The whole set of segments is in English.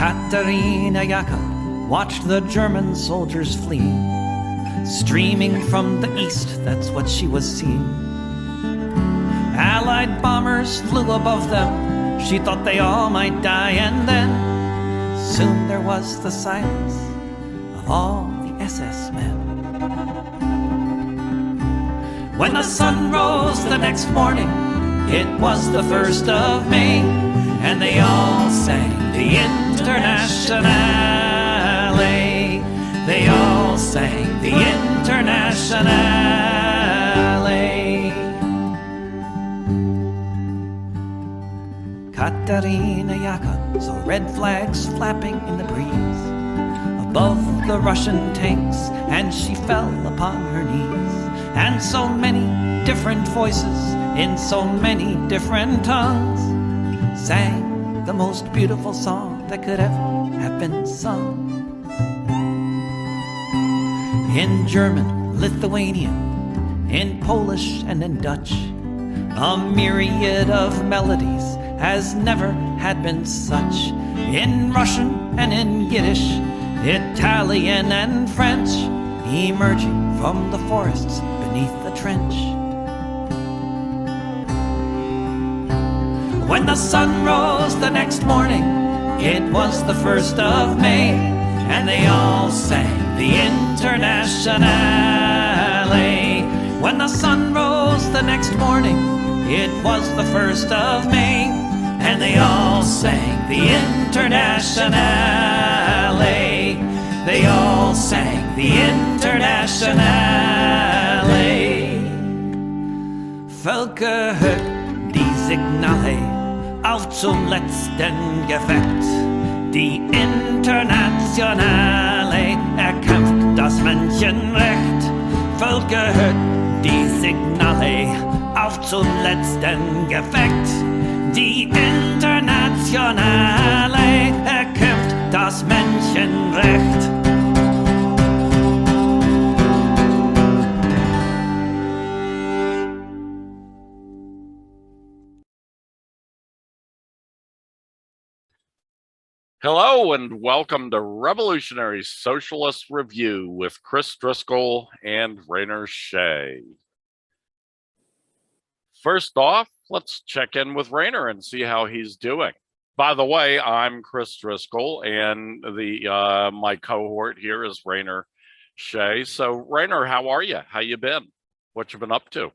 Katerina Jakob watched the German soldiers flee. Streaming from the east, that's what she was seeing. Allied bombers flew above them. She thought they all might die, and then soon there was the silence of all the SS men. When the sun rose the next morning, it was the 1st of May, and they all sang the Internationale. They all sang the Internationale. Katerina Jakob saw red flags flapping in the breeze above the Russian tanks, and she fell upon her knees. And so many different voices in so many different tongues sang the most beautiful song that could ever have been sung. In German, Lithuanian, in Polish and in Dutch, a myriad of melodies has never had been such. In Russian and in Yiddish, Italian and French, emerging from the forests beneath the trench. When the sun rose the next morning, it was the 1st of May, and they all sang the Internationale. When the sun rose the next morning, it was the 1st of May, and they all sang the Internationale. They all sang the Internationale. Völker hört die Signale auf zum letzten Gefecht. Die Internationale erkämpft das Menschenrecht. Völker hört die Signale auf zum letzten Gefecht. Die Internationale erkämpft das Menschenrecht. Hello and welcome to Revolutionary Socialist Review with Chris Driscoll and Rainer Shea. First off, let's check in with Rainer and see how he's doing. By the way, I'm Chris Driscoll, and my cohort here is Rainer Shea. So, Rainer, how are you? How you been? What you been up to?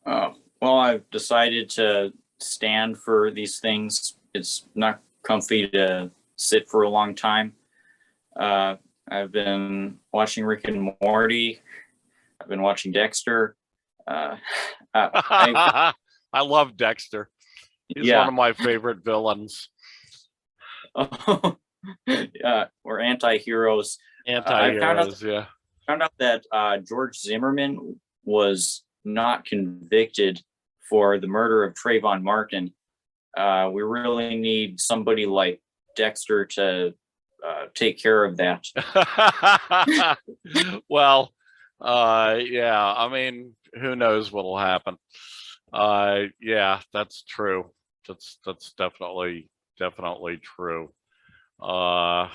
Well, I've decided to stand for these things. It's not comfy to sit for a long time. I've been watching Rick and Morty. I've been watching Dexter. I love Dexter. He's one of my favorite villains. We're anti-heroes. Anti-heroes, I found out that George Zimmerman was not convicted for the murder of Trayvon Martin. We really need somebody like Dexter to take care of that. Well, yeah, I mean, who knows what'll happen. Yeah, that's true. That's definitely true. Yeah,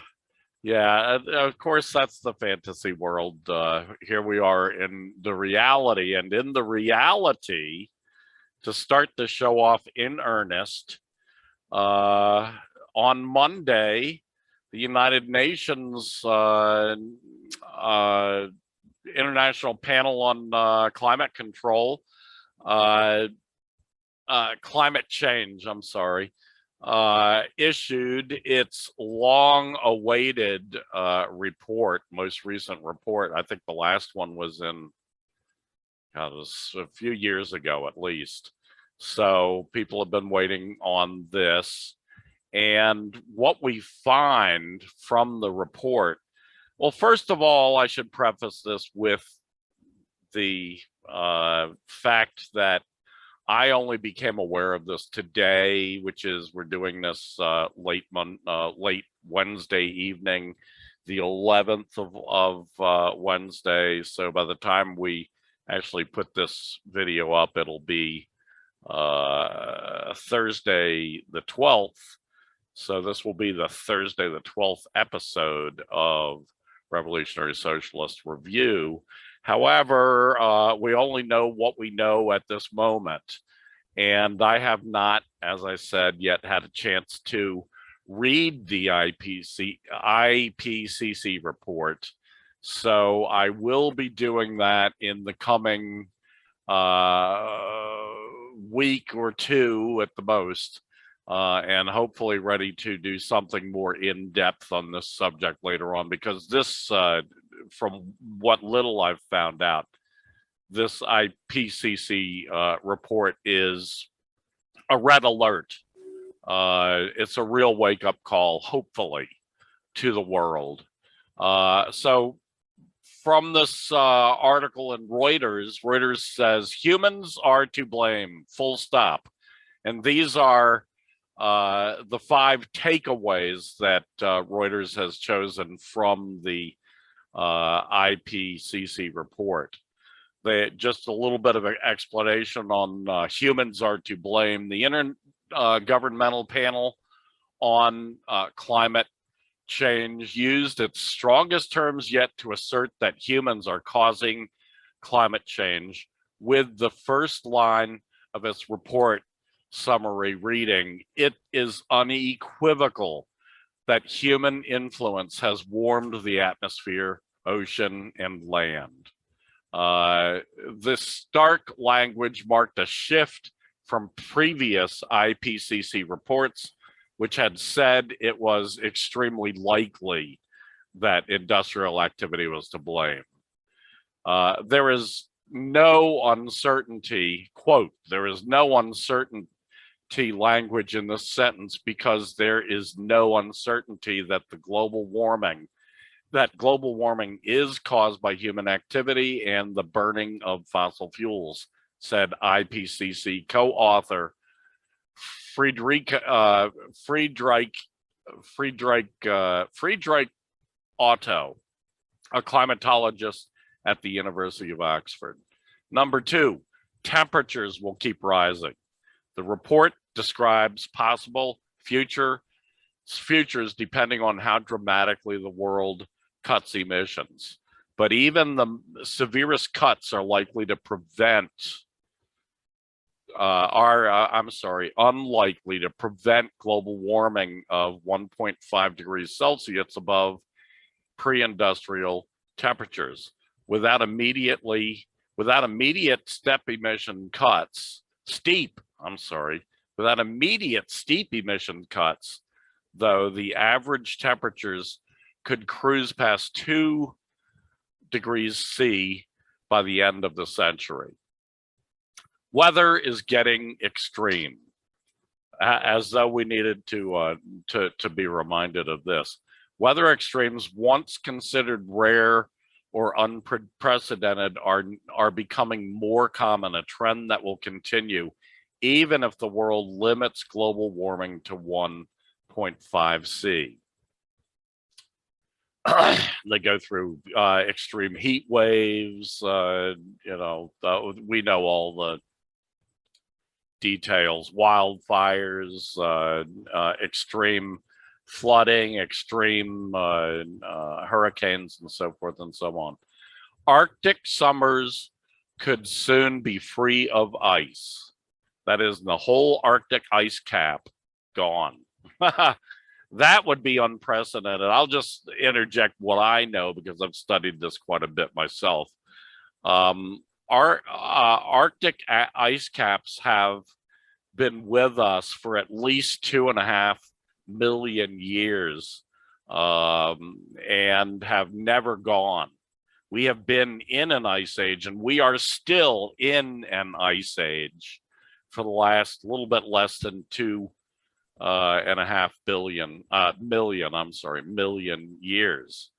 of course, that's the fantasy world. Here we are in the reality, and in the reality, to start the show off in earnest, on Monday, the United Nations International Panel on Climate Control, Climate Change, I'm sorry, issued its long-awaited report, most recent report. I think the last one was in it was a few years ago, at least. So people have been waiting on this. And what we find from the report, well, first of all, I should preface this with the fact that I only became aware of this today, which is we're doing this late Wednesday evening, the 11th of Wednesday. So by the time we actually put this video up, it'll be Thursday the 12th. So this will be the Thursday, the 12th episode of Revolutionary Socialist Review. However, we only know what we know at this moment. And I have not, as I said, yet had a chance to read the IPCC report. So I will be doing that in the coming week or two at the most. And hopefully ready to do something more in depth on this subject later on, because this, from what little I've found out, this IPCC report is a red alert. It's a real wake-up call, hopefully, to the world. So from this article in Reuters says humans are to blame, full stop. And these are the 5 takeaways that Reuters has chosen from the IPCC report. Just a little bit of an explanation on humans are to blame. The Intergovernmental Panel on Climate Change used its strongest terms yet to assert that humans are causing climate change, with the first line of its report summary reading, "It is unequivocal that human influence has warmed the atmosphere, ocean, and land." This stark language marked a shift from previous IPCC reports, which had said it was extremely likely that industrial activity was to blame. There is no uncertainty, quote, "there is no uncertainty language in this sentence because there is no uncertainty that global warming is caused by human activity and the burning of fossil fuels," said IPCC co-author Friedrich Otto, a climatologist at the University of Oxford. Number 2, temperatures will keep rising. The report describes possible futures depending on how dramatically the world cuts emissions. But even the severest cuts are likely to unlikely to prevent global warming of 1.5 degrees Celsius above pre-industrial temperatures. Without immediate steep emission cuts, though, the average temperatures could cruise past 2 degrees C by the end of the century. Weather is getting extreme, as though we needed to be reminded of this. Weather extremes, once considered rare or unprecedented, are becoming more common, a trend that will continue even if the world limits global warming to 1.5 C. They go through extreme heat waves, we know all the details, wildfires, extreme flooding, extreme hurricanes, and so forth and so on. Arctic summers could soon be free of ice. That is, the whole Arctic ice cap gone. That would be unprecedented. I'll just interject what I know because I've studied this quite a bit myself. Our Arctic ice caps have been with us for at least 2.5 million years and have never gone. We have been in an ice age, and we are still in an ice age for the last little bit less than 2.5 million years.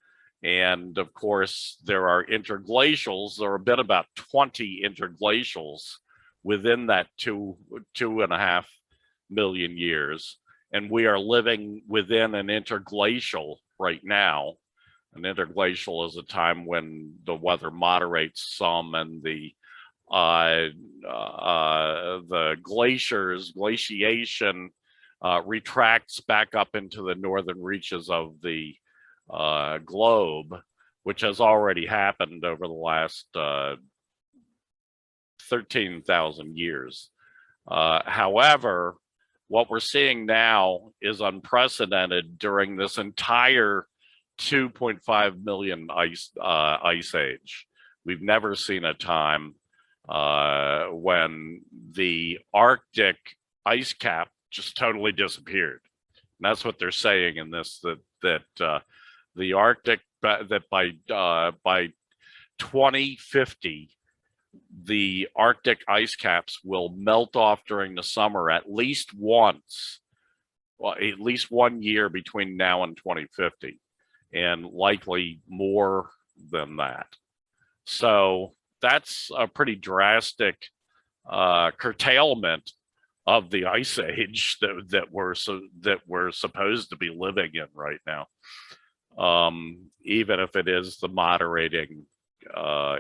And of course, there are interglacials. There are been about 20 interglacials within that 2.5 million years. And we are living within an interglacial right now. An interglacial is a time when the weather moderates some, and the glaciation retracts back up into the northern reaches of the globe, which has already happened over the last 13,000 years. However, what we're seeing now is unprecedented during this entire 2.5 million ice age. We've never seen a time when the Arctic ice cap just totally disappeared. And that's what they're saying in this, that the Arctic, that by 2050, the Arctic ice caps will melt off during the summer at least once, well, at least 1 year between now and 2050, and likely more than that. So that's a pretty drastic curtailment of the ice age that we're supposed to be living in right now, even if it is the moderating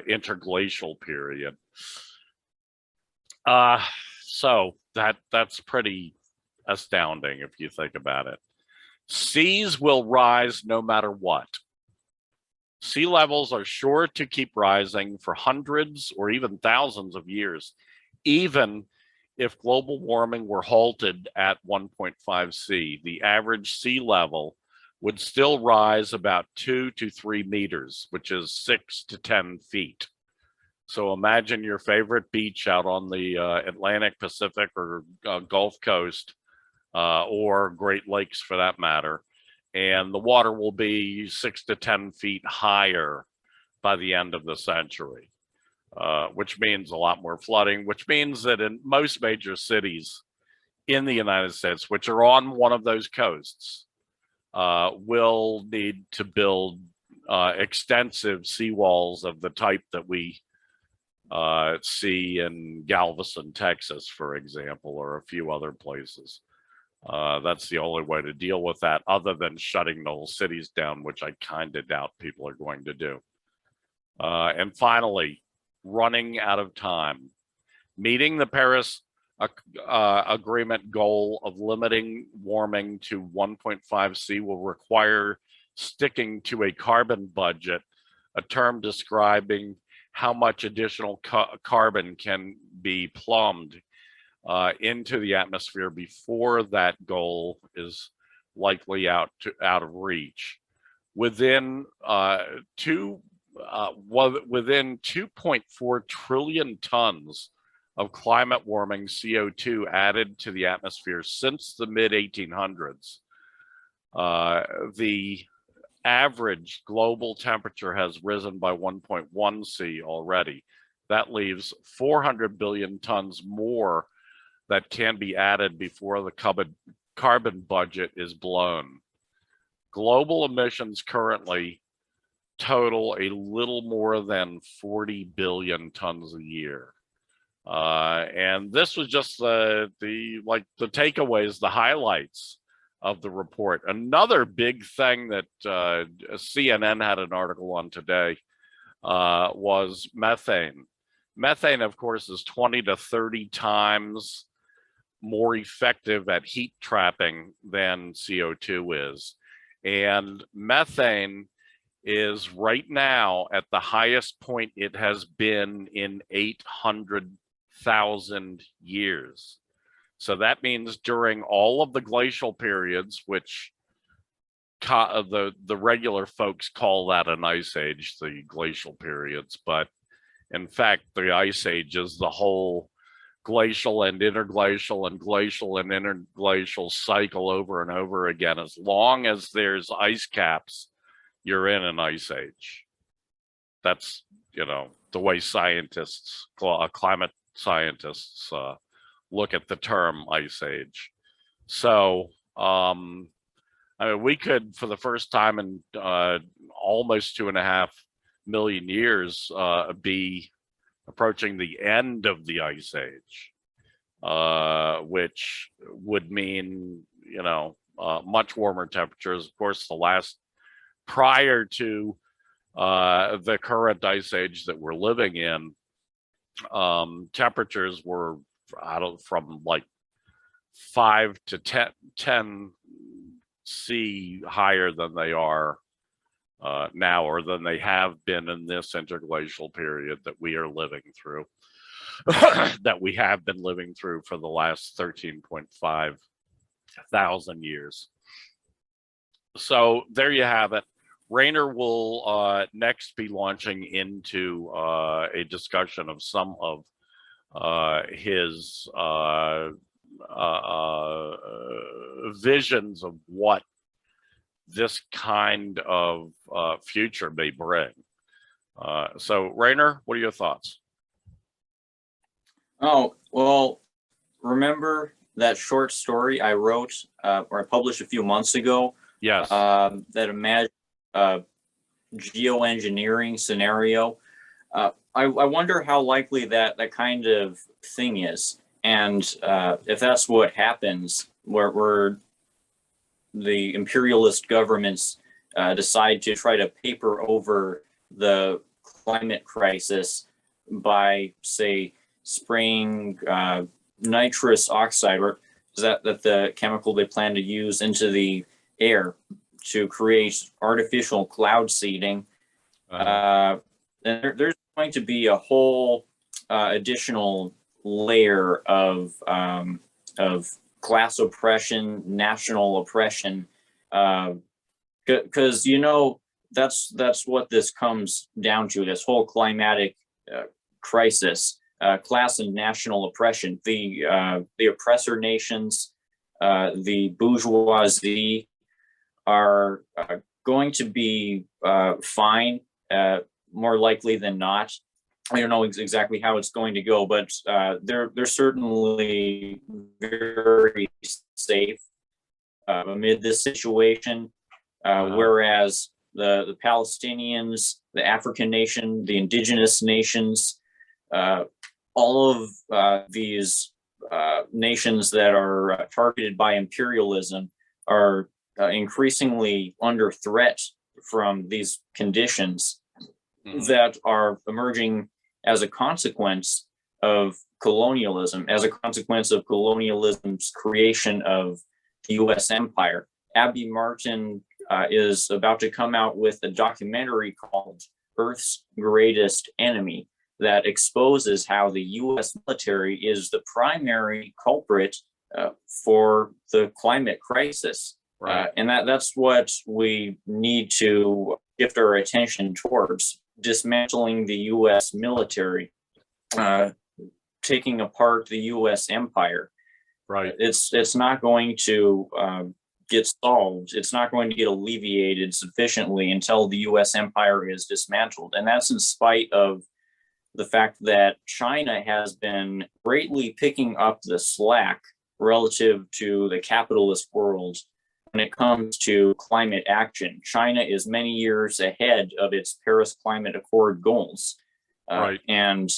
interglacial period. So that's pretty astounding if you think about it. Seas will rise no matter what. Sea levels are sure to keep rising for hundreds or even thousands of years, even if global warming were halted at 1.5 C. The average sea level would still rise about 2 to 3 meters, which is 6 to 10 feet. So imagine your favorite beach out on the Atlantic, Pacific, or Gulf Coast, or Great Lakes for that matter, and the water will be 6 to 10 feet higher by the end of the century, which means a lot more flooding, which means that in most major cities in the United States, which are on one of those coasts, will need to build extensive seawalls of the type that we see in Galveston, Texas, for example, or a few other places. That's the only way to deal with that, other than shutting the whole cities down, which I kind of doubt people are going to do. And finally, running out of time. Meeting the Paris Agreement goal of limiting warming to 1.5 C will require sticking to a carbon budget, a term describing how much additional carbon can be plumbed into the atmosphere before that goal is likely out of reach. Within 2.4 trillion tons of climate warming CO2 added to the atmosphere since the mid 1800s, the average global temperature has risen by 1.1 C already. That leaves 400 billion tons more that can be added before the carbon budget is blown. Global emissions currently total a little more than 40 billion tons a year. And this was just the takeaways, the highlights of the report. Another big thing that CNN had an article on today was methane. Methane, of course, is 20 to 30 times more effective at heat trapping than CO2 is. And methane is right now at the highest point it has been in 800,000 years. So that means during all of the glacial periods, which the regular folks call that an ice age, the glacial periods, but in fact, the ice age is the whole glacial and interglacial and glacial and interglacial cycle over and over again. As long as there's ice caps, you're in an ice age. That's, the way scientists, climate scientists, look at the term ice age. So, I mean, we could, for the first time in almost 2.5 million years, be approaching the end of the ice age, which would mean, much warmer temperatures. Of course, the last, prior to the current ice age that we're living in, temperatures were from like 5 to 10 C higher than they are now, or than they have been in this interglacial period that we are living through, that we have been living through for the last 13.5 thousand years. So there you have it. Rainer will next be launching into a discussion of some of his visions of what this kind of future may bring. So Rainer, what are your thoughts? Oh, well, remember that short story I wrote or I published a few months ago? Yes. That imagined geoengineering scenario. I wonder how likely that kind of thing is. And if that's what happens, where the imperialist governments decide to try to paper over the climate crisis by, say, spraying nitrous oxide, or is that the chemical they plan to use, into the air to create artificial cloud seeding. And there's going to be a whole additional layer of class oppression, national oppression, because that's what this comes down to. This whole climatic crisis, class and national oppression. The oppressor nations, the bourgeoisie, are going to be fine, more likely than not. I don't know exactly how it's going to go, but they're certainly very safe amid this situation. Whereas the Palestinians, the African nation, the indigenous nations, all of these nations that are targeted by imperialism are increasingly under threat from these conditions that are emerging as a consequence of colonialism, as a consequence of colonialism's creation of the US empire. Abby Martin is about to come out with a documentary called Earth's Greatest Enemy that exposes how the US military is the primary culprit for the climate crisis. Right. And that's what we need to shift our attention towards: dismantling the US military, taking apart the US empire. Right. It's not going to get solved. It's not going to get alleviated sufficiently until the US empire is dismantled. And that's in spite of the fact that China has been greatly picking up the slack relative to the capitalist world when it comes to climate action. China is many years ahead of its Paris Climate Accord goals. Right. And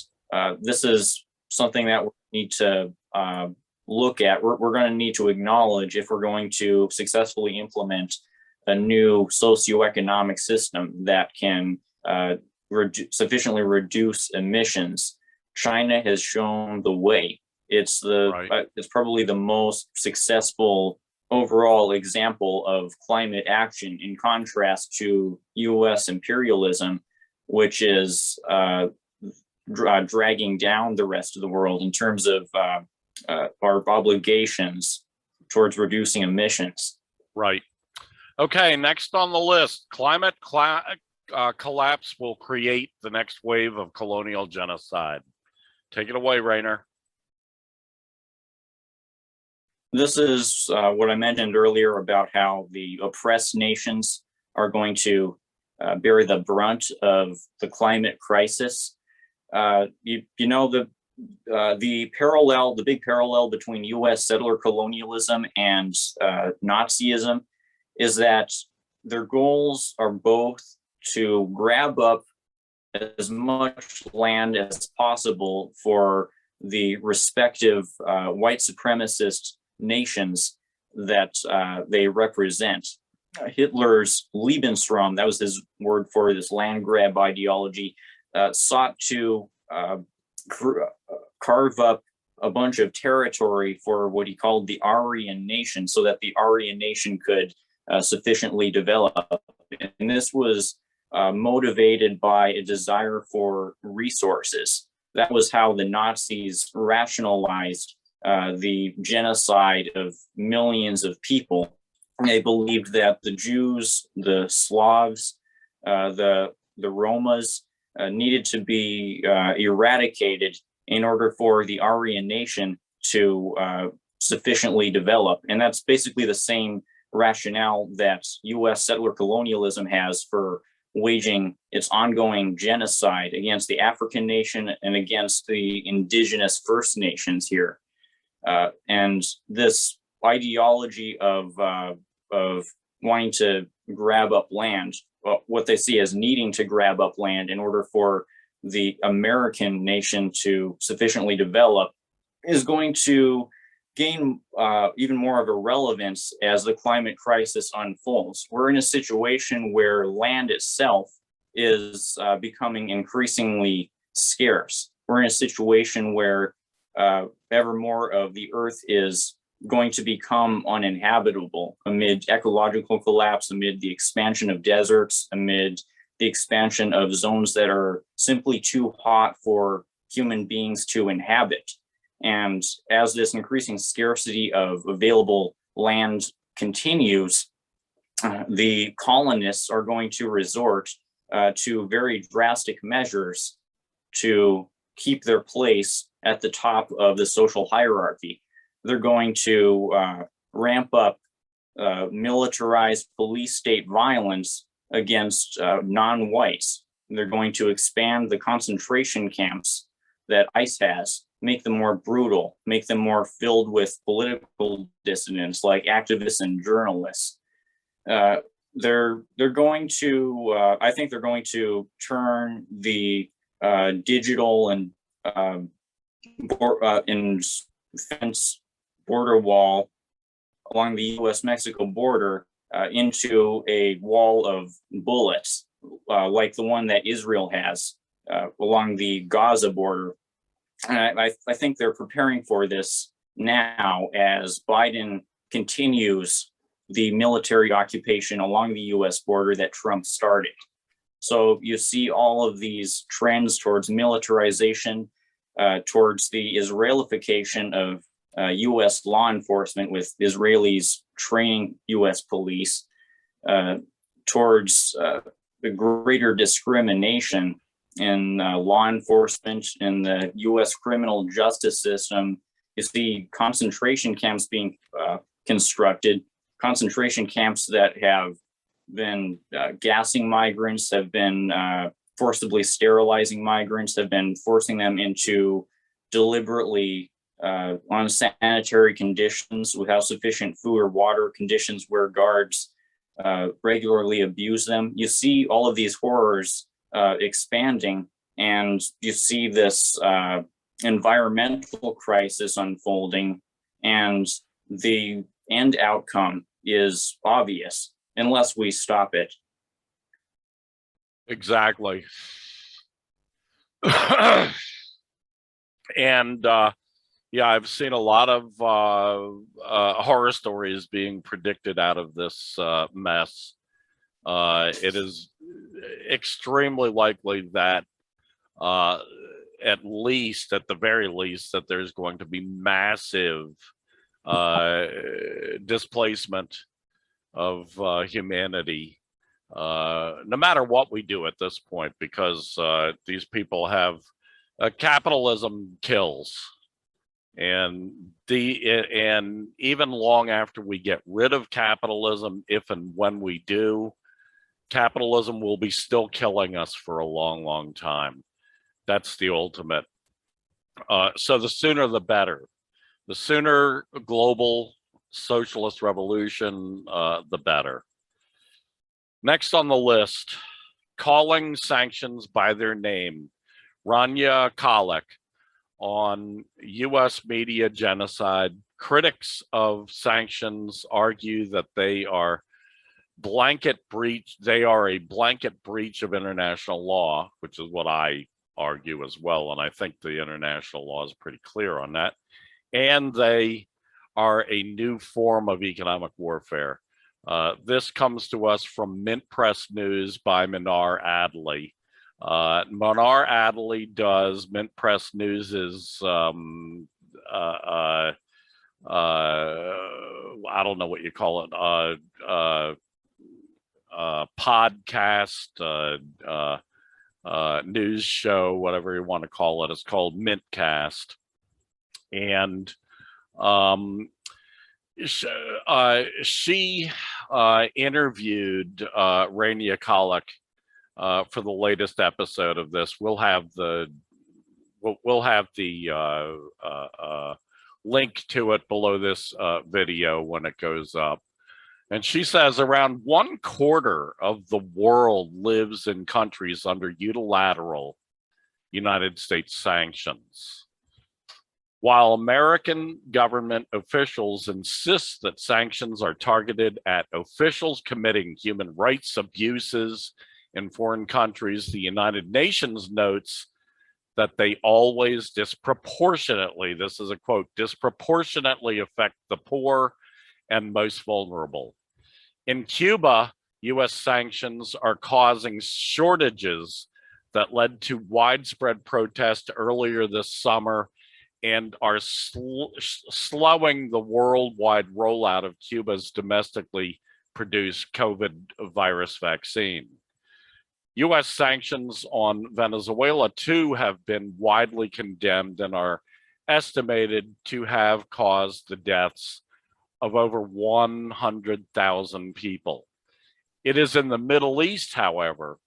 this is something that we need to look at. We're going to need to acknowledge if we're going to successfully implement a new socioeconomic system that can sufficiently reduce emissions. China has shown the way. It's it's probably the most successful overall example of climate action, in contrast to US imperialism, which is dragging down the rest of the world in terms of our obligations towards reducing emissions. Right. Okay, next on the list, climate collapse will create the next wave of colonial genocide. Take it away, Rainer. This is what I mentioned earlier about how the oppressed nations are going to bear the brunt of the climate crisis. The big parallel between U.S. settler colonialism and Nazism is that their goals are both to grab up as much land as possible for the respective white supremacist nations that they represent. Hitler's Lebensraum, that was his word for this land grab ideology, sought to carve up a bunch of territory for what he called the Aryan nation, so that the Aryan nation could sufficiently develop. And this was motivated by a desire for resources. That was how the Nazis rationalized the genocide of millions of people. They believed that the Jews, the Slavs, the Romas needed to be eradicated in order for the Aryan nation to sufficiently develop. And that's basically the same rationale that US settler colonialism has for waging its ongoing genocide against the African nation and against the indigenous First Nations here. And this ideology of wanting to grab up land, what they see as needing to grab up land in order for the American nation to sufficiently develop, is going to gain even more of a relevance as the climate crisis unfolds. We're in a situation where land itself is becoming increasingly scarce. We're in a situation where ever more of the earth is going to become uninhabitable amid ecological collapse, amid the expansion of deserts, amid the expansion of zones that are simply too hot for human beings to inhabit. And as this increasing scarcity of available land continues, the colonists are going to resort to very drastic measures to keep their place at the top of the social hierarchy. They're going to ramp up militarized police state violence against non-whites. They're going to expand the concentration camps that ICE has, make them more brutal, make them more filled with political dissidents like activists and journalists. They're going to, I think they're going to turn the digital and fence border wall along the US-Mexico border into a wall of bullets, like the one that Israel has along the Gaza border. And I think they're preparing for this now as Biden continues the military occupation along the US border that Trump started. So you see all of these trends towards militarization, towards the Israelification of US law enforcement, with Israelis training US police, towards the greater discrimination in law enforcement, in the US criminal justice system. You see concentration camps being constructed, concentration camps that have been gassing migrants, have been forcibly sterilizing migrants, have been forcing them into deliberately unsanitary conditions without sufficient food or water, conditions where guards regularly abuse them. You see all of these horrors expanding, and you see this environmental crisis unfolding, and the end outcome is obvious unless we stop it. Exactly. And yeah, I've seen a lot of horror stories being predicted out of this mess. It is extremely likely that at the very least, that there's going to be massive displacement of humanity, no matter what we do at this point, because these people have capitalism kills. And even long after we get rid of capitalism, if and when we do, capitalism will be still killing us for a long, long time. That's the ultimate. So the sooner the better. The sooner a global socialist revolution, the better. Next on the list, calling sanctions by their name. Rania Khalek on US Mideast Genocide. Critics of sanctions argue that they are a blanket breach of international law, which is what I argue as well. And I think the international law is pretty clear on that. And they are a new form of economic warfare. This comes to us from MintPressNews by Mnar Adley. Mnar Adley does MintPressNews's I don't know what you call it, podcast, news show, whatever you want to call it. It's called Mintcast. And she interviewed Rania Khalek for the latest episode of this. We'll have the link to it below this video when it goes up. And she says around 1/4 of the world lives in countries under unilateral United States sanctions. While American government officials insist that sanctions are targeted at officials committing human rights abuses in foreign countries, the United Nations notes that they always disproportionately, this is a quote, disproportionately affect the poor and most vulnerable. In Cuba, US sanctions are causing shortages that led to widespread protest earlier this summer and are slowing the worldwide rollout of Cuba's domestically produced COVID virus vaccine. US sanctions on Venezuela, too, have been widely condemned and are estimated to have caused the deaths of over 100,000 people. It is in the Middle East, however,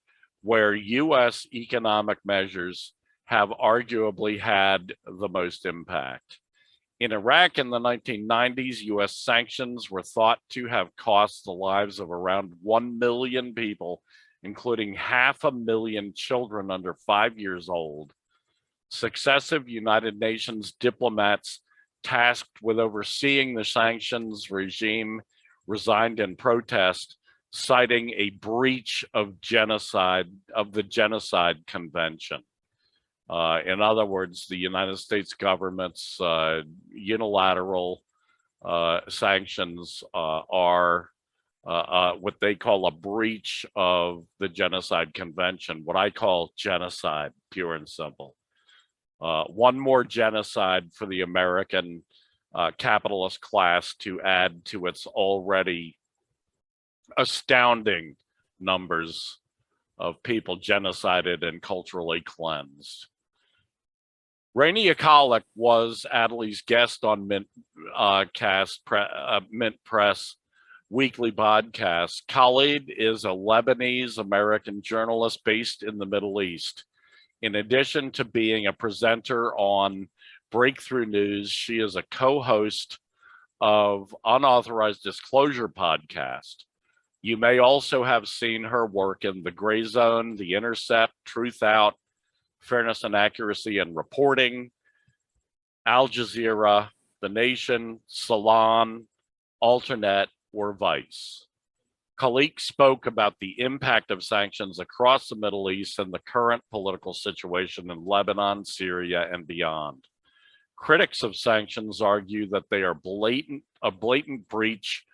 where US economic measures have arguably had the most impact. In Iraq in the 1990s, US sanctions were thought to have cost the lives of around 1 million people, including 500,000 children under 5 years old. Successive United Nations diplomats tasked with overseeing the sanctions regime resigned in protest, citing a breach of the Genocide Convention. In other words, the United States government's unilateral sanctions are what they call a breach of the Genocide Convention, what I call genocide, pure and simple. One more genocide for the American capitalist class to add to its already astounding numbers of people genocided and culturally cleansed. Rania Khalek was Adley's guest on Mint Press weekly podcast. Khaled is a Lebanese American journalist based in the Middle East. In addition to being a presenter on Breakthrough News, she is a co-host of Unauthorized Disclosure podcast. You may also have seen her work in The Gray Zone, The Intercept, Truth Out, Fairness and Accuracy in Reporting, Al Jazeera, The Nation, Salon, Alternet, or Vice. Khalek spoke about the impact of sanctions across the Middle East and the current political situation in Lebanon, Syria, and beyond. Critics of sanctions argue that they are a blatant breach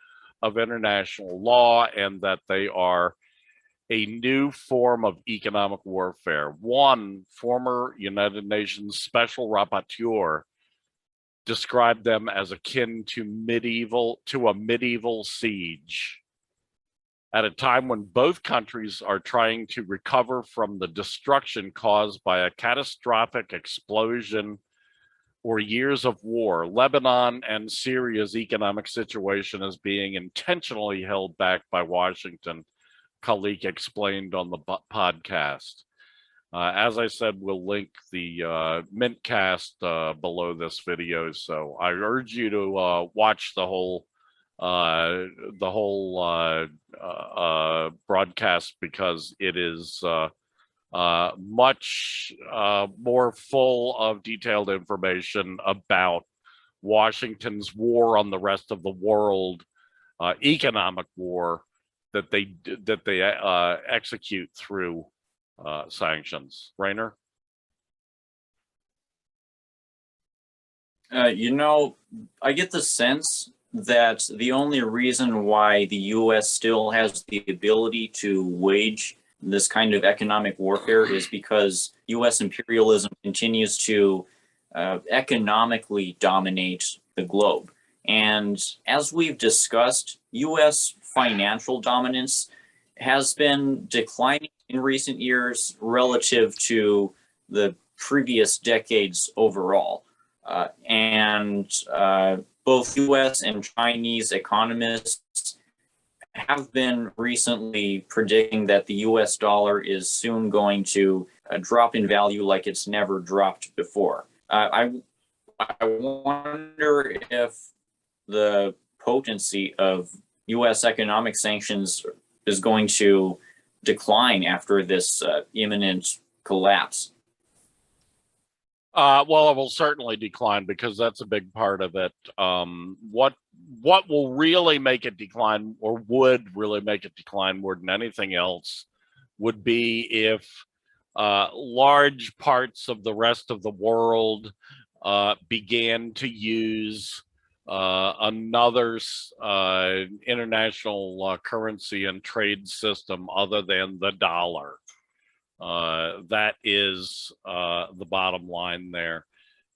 of international law and that they are a new form of economic warfare. One former United Nations special rapporteur described them as akin to a medieval siege. At a time when both countries are trying to recover from the destruction caused by a catastrophic explosion or years of war, Lebanon and Syria's economic situation is being intentionally held back by Washington, Khalek explained on the podcast. As I said, we'll link the Mintcast below this video, so I urge you to watch the whole broadcast because it is much more full of detailed information about Washington's war on the rest of the world, economic war that they execute through sanctions. Rainer? You know, I get the sense that the only reason why the US still has the ability to wage this kind of economic warfare is because US imperialism continues to economically dominate the globe. And as we've discussed, US financial dominance has been declining in recent years relative to the previous decades overall. And both US and Chinese economists have been recently predicting that the US dollar is soon going to drop in value like it's never dropped before. I wonder if the potency of US economic sanctions is going to decline after this imminent collapse. Well, it will certainly decline because that's a big part of it. What will really make it decline, or would really make it decline more than anything else, would be if large parts of the rest of the world began to use another international currency and trade system other than the dollar. That is the bottom line there.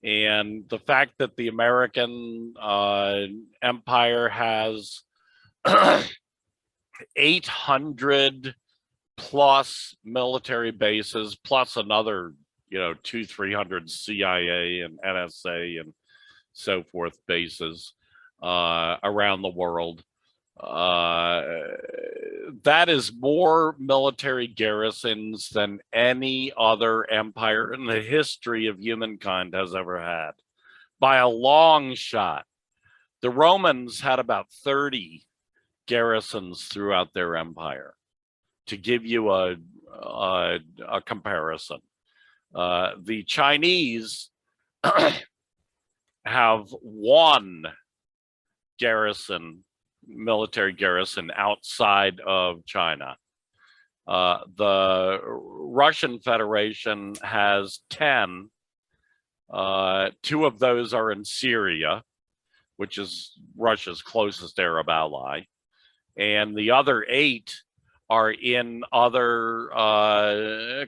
And the fact that the American empire has 800 plus military bases, plus another, 200-300 CIA and NSA and so forth bases around the world. That is more military garrisons than any other empire in the history of humankind has ever had, by a long shot. The Romans had about 30 garrisons throughout their empire, to give you a comparison. The Chinese have one military garrison outside of China. The Russian Federation has 10. 2 of those are in Syria, which is Russia's closest Arab ally. And the other 8 are in other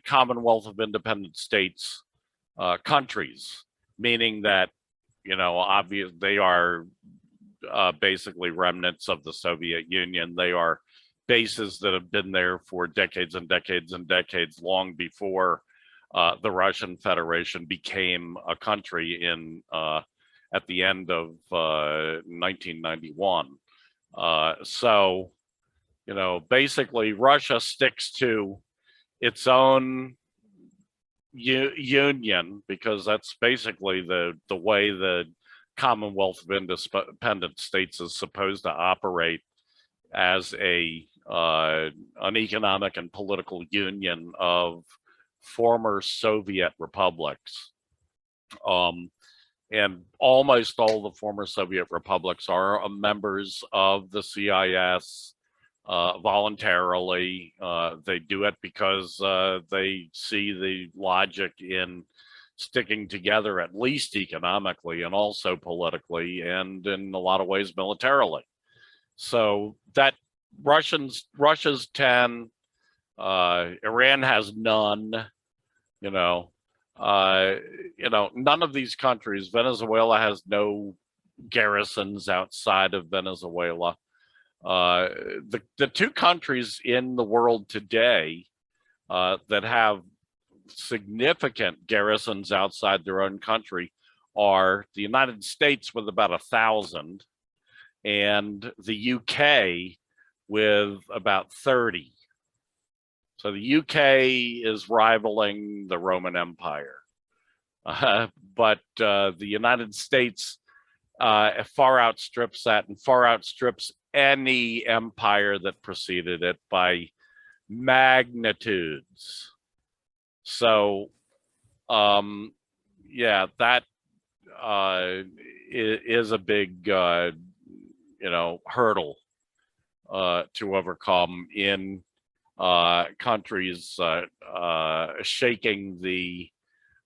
Commonwealth of Independent States countries, meaning that, obviously they are basically remnants of the Soviet Union. They are bases that have been there for decades and decades and decades, long before the Russian Federation became a country at the end of 1991. So, basically Russia sticks to its own union, because that's basically the way the Commonwealth of Independent States is supposed to operate, as an economic and political union of former Soviet republics. And almost all the former Soviet republics are members of the CIS voluntarily. They do it because they see the logic in sticking together, at least economically and also politically, and in a lot of ways militarily. So that Russia's 10, Iran has none, none of these countries. Venezuela has no garrisons outside of Venezuela. The 2 countries in the world today that have significant garrisons outside their own country are the United States with about 1,000 and the UK with about 30. So the UK is rivaling the Roman Empire. But the United States far outstrips that, and far outstrips any empire that preceded it by magnitudes. So, yeah, that is a big, hurdle to overcome in countries shaking the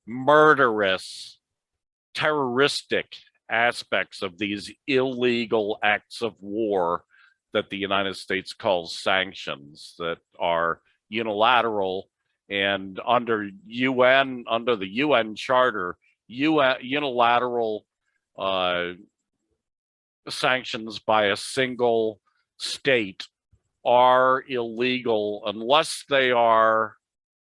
murderous, terroristic aspects of these illegal acts of war that the United States calls sanctions, that are unilateral, and under the UN Charter, unilateral sanctions by a single state are illegal unless they are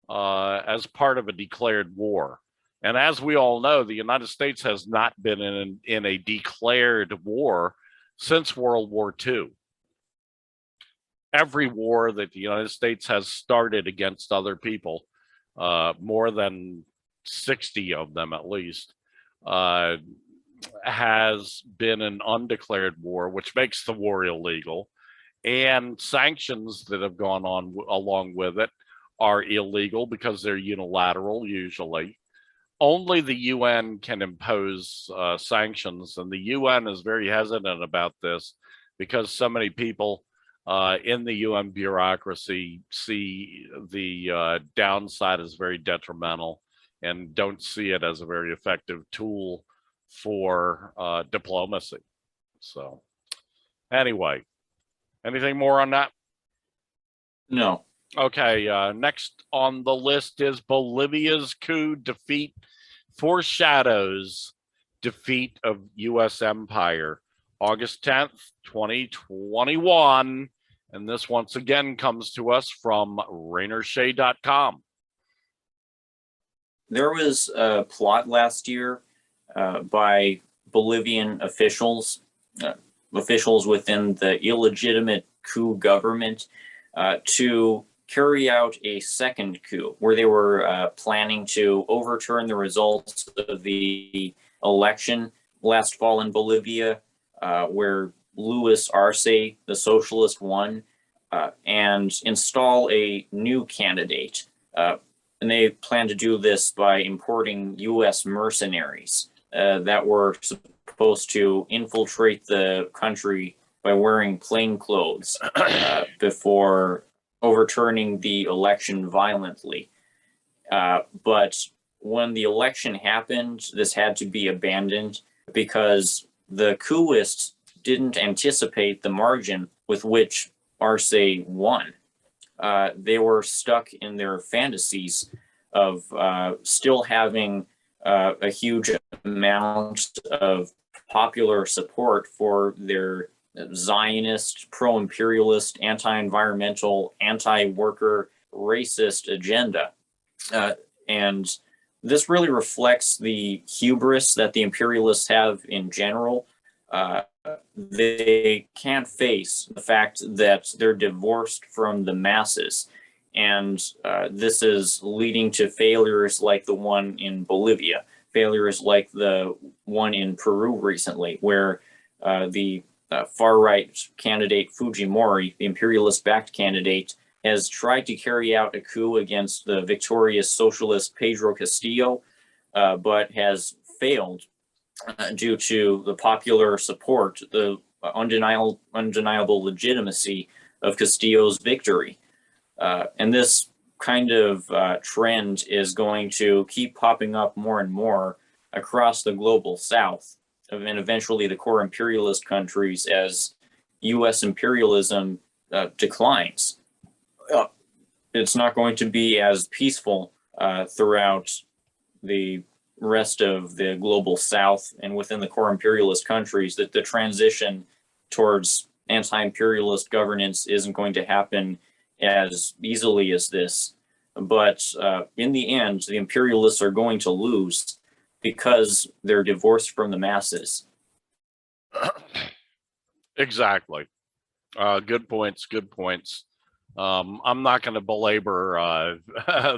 as part of a declared war. And as we all know, the United States has not been in a declared war since World War II. Every war that the United States has started against other people, more than 60 of them at least, has been an undeclared war, which makes the war illegal. And sanctions that have gone on along with it are illegal because they're unilateral usually. Only the UN can impose sanctions, and the UN is very hesitant about this because so many people in the UN bureaucracy see the downside as very detrimental and don't see it as a very effective tool for diplomacy. So anyway, anything more on that? No. Okay, next on the list is Bolivia's coup defeat foreshadows defeat of US empire, August 10th, 2021. And this once again comes to us from RainerShay.com. There was a plot last year by Bolivian officials, officials within the illegitimate coup government, to carry out a second coup, where they were planning to overturn the results of the election last fall in Bolivia, where Luis Arce, the socialist, won, and install a new candidate. And they plan to do this by importing US mercenaries that were supposed to infiltrate the country by wearing plain clothes before overturning the election violently. But when the election happened, this had to be abandoned because the coupists didn't anticipate the margin with which Arce won. They were stuck in their fantasies of still having a huge amount of popular support for their Zionist, pro-imperialist, anti-environmental, anti-worker, racist agenda. And this really reflects the hubris that the imperialists have in general. They can't face the fact that they're divorced from the masses. And this is leading to failures like the one in Bolivia, failures like the one in Peru recently, where the far-right candidate Fujimori, the imperialist-backed candidate, has tried to carry out a coup against the victorious socialist Pedro Castillo, but has failed due to the popular support, the undeniable legitimacy of Castillo's victory. And this kind of trend is going to keep popping up more and more across the global south, and eventually the core imperialist countries as US imperialism declines. It's not going to be as peaceful throughout the rest of the global south and within the core imperialist countries, that the transition towards anti-imperialist governance isn't going to happen as easily as this. But in the end, the imperialists are going to lose because they're divorced from the masses. Exactly. Good points. Good points. I'm not going to belabor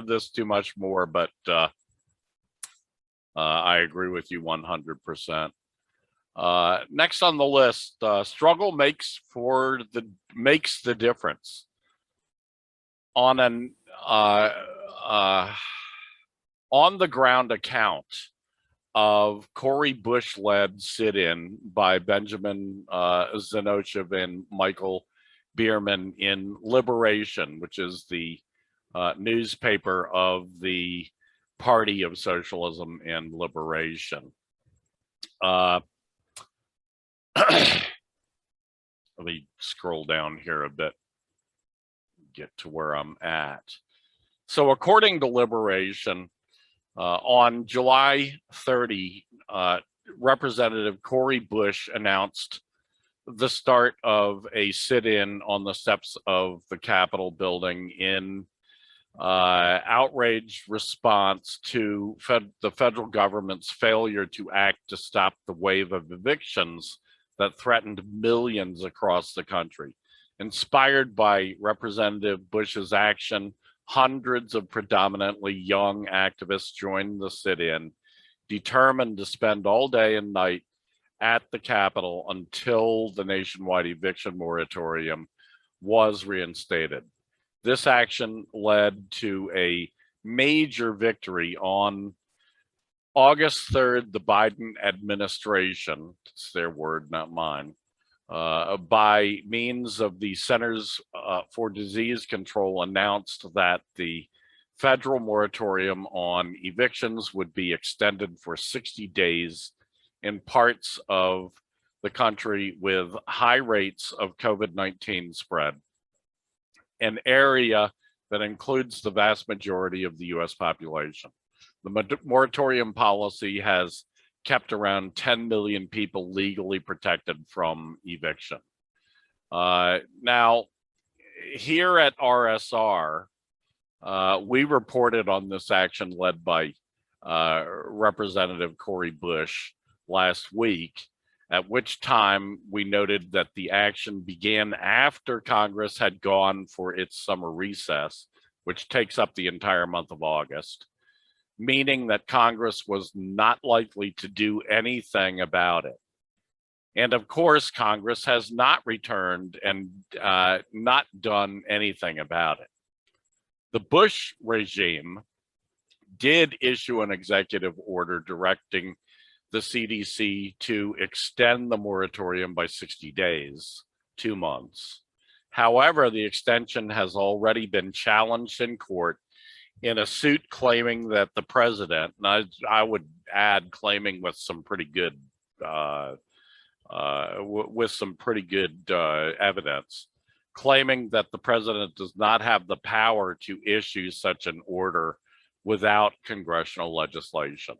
this too much more, but I agree with you 100%. Next on the list, struggle makes the difference. On an on the ground account of Cori Bush-led sit-in by Benjamin Zinevich and Michael Bearman in Liberation, which is the newspaper of the Party of Socialism and Liberation. Let me scroll down here a bit, get to where I'm at. So according to Liberation, on July 30, Representative Cori Bush announced the start of a sit-in on the steps of the Capitol building in outraged response to the federal government's failure to act to stop the wave of evictions that threatened millions across the country. Inspired by Representative Bush's action, hundreds of predominantly young activists joined the sit-in, determined to spend all day and night at the Capitol until the nationwide eviction moratorium was reinstated. This action led to a major victory on August 3rd. The Biden administration, it's their word, not mine, by means of the Centers for Disease Control, announced that the federal moratorium on evictions would be extended for 60 days in parts of the country with high rates of COVID-19 spread, an area that includes the vast majority of the US population. The moratorium policy has kept around 10 million people legally protected from eviction. Now, here at RSR, we reported on this action led by Representative Cori Bush last week, at which time we noted that the action began after Congress had gone for its summer recess, which takes up the entire month of August, meaning that Congress was not likely to do anything about it. And of course, Congress has not returned and not done anything about it. The Bush regime did issue an executive order directing the CDC to extend the moratorium by 60 days, 2 months. However, the extension has already been challenged in court in a suit claiming that the president, and I would add claiming with some pretty good evidence, claiming that the president does not have the power to issue such an order without congressional legislation.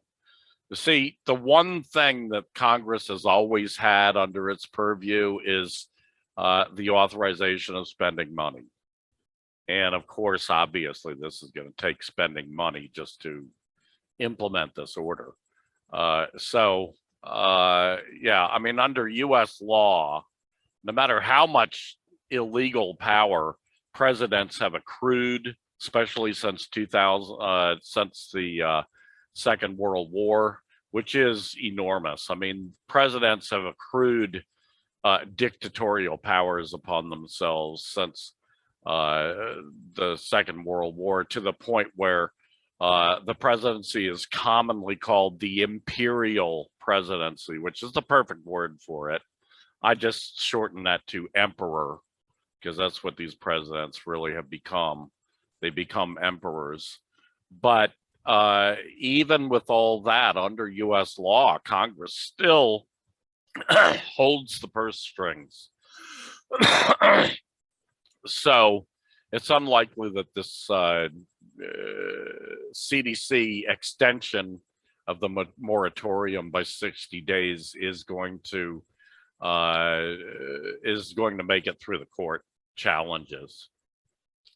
You see, the one thing that Congress has always had under its purview is the authorization of spending money. And of course, obviously, this is going to take spending money just to implement this order. Yeah, I mean, under US law, no matter how much illegal power presidents have accrued, especially since 2000, since the Second World War, which is enormous. I mean, presidents have accrued dictatorial powers upon themselves since the Second World War, to the point where the presidency is commonly called the imperial presidency, which is the perfect word for it. I just shorten that to emperor, because that's what these presidents really have become. They become emperors. But even with all that, under US law, Congress still holds the purse strings. So it's unlikely that this CDC extension of the moratorium by 60 days is going to make it through the court challenges.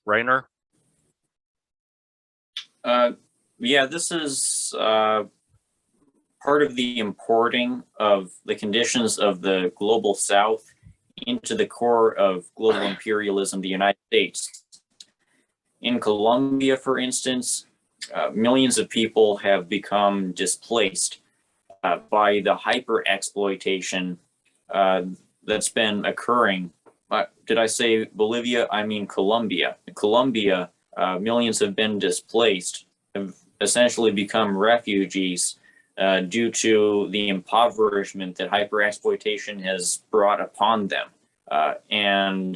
Rainer? Yeah, this is part of the importing of the conditions of the global South into the core of global imperialism, the United States. In Colombia, for instance, millions of people have become displaced by the hyper-exploitation that's been occurring. Did I say Bolivia? I mean Colombia. In Colombia, millions have been displaced, have essentially become refugees due to the impoverishment that hyper-exploitation has brought upon them. And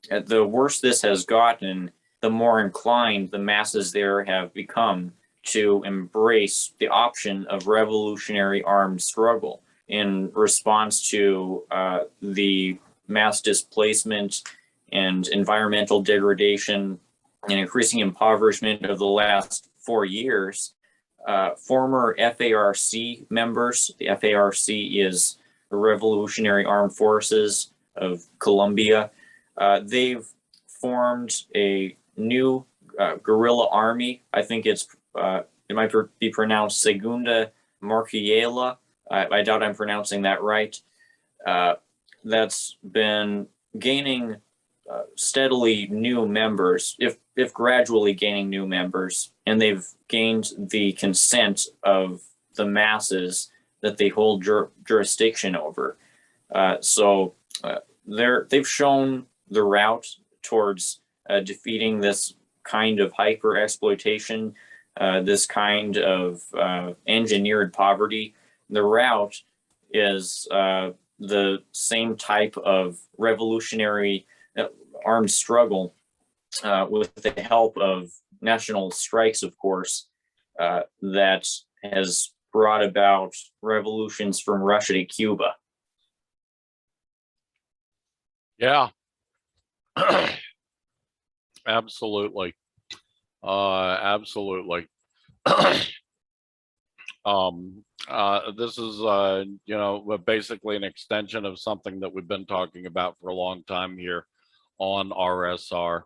the worse this has gotten, the more inclined the masses there have become to embrace the option of revolutionary armed struggle. in response to the mass displacement and environmental degradation and increasing impoverishment of the last 4 years. Former FARC members, the FARC is the Revolutionary Armed Forces of Colombia, they've formed a new guerrilla army. I think it might be pronounced Segunda Marquiela. I doubt I'm pronouncing that right. That's been gaining steadily new members, if gradually gaining new members, and they've gained the consent of the masses that they hold jurisdiction over. So they've shown the route towards defeating this kind of hyper exploitation, this kind of engineered poverty. The route is the same type of revolutionary armed struggle with the help of national strikes, of course, that has brought about revolutions from Russia to Cuba. Yeah. Absolutely. Absolutely. This is, basically an extension of something that we've been talking about for a long time here on RSR.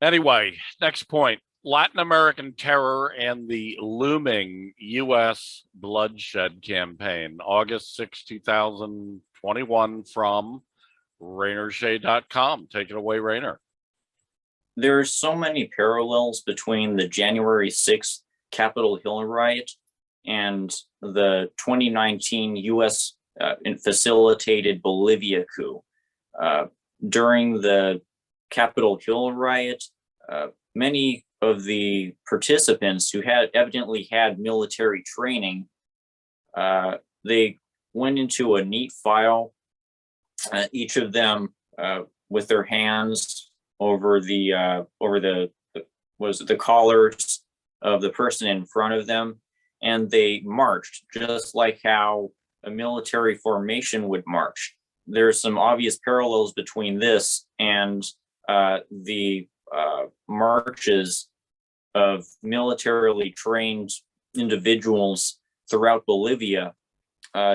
Anyway, next point. Latin American terror and the looming US bloodshed campaign, August 6, 2021, from RainerShay.com. Take it away, Rainer. There's so many parallels between the January 6th Capitol Hill riot and the 2019 US facilitated Bolivia coup. During the Capitol Hill riot, many of the participants who had evidently had military training, they went into a neat file, each of them with their hands over the collars of the person in front of them, and they marched just like how a military formation would march. There's some obvious parallels between this and the marches of militarily trained individuals throughout Bolivia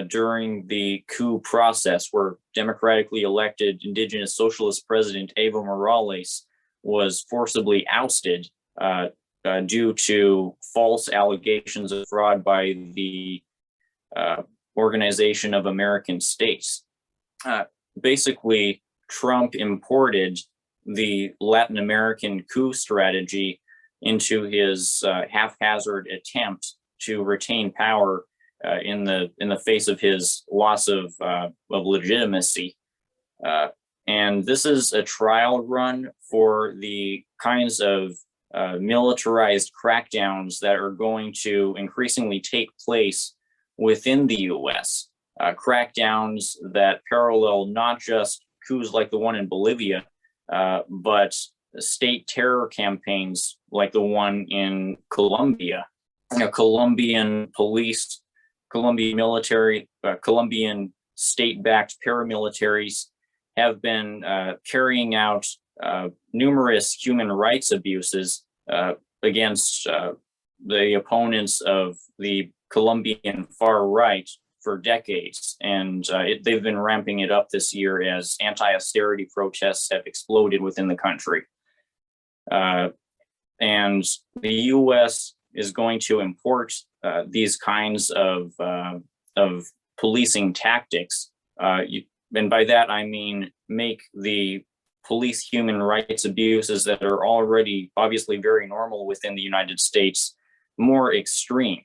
during the coup process, where democratically elected indigenous socialist president Evo Morales was forcibly ousted due to false allegations of fraud by the Organization of American States. Basically, Trump imported the Latin American coup strategy into his haphazard attempt to retain power in the face of his loss of legitimacy. And this is a trial run for the kinds of militarized crackdowns that are going to increasingly take place within the US. Crackdowns that parallel not just coups like the one in Bolivia, but state terror campaigns like the one in Colombia. Colombian police, Colombian military, Colombian state-backed paramilitaries have been carrying out numerous human rights abuses against the opponents of the Colombian far right for decades, and they've been ramping it up this year as anti-austerity protests have exploded within the country. And the U.S. is going to import these kinds of policing tactics, and by that I mean make the police human rights abuses that are already obviously very normal within the United States more extreme.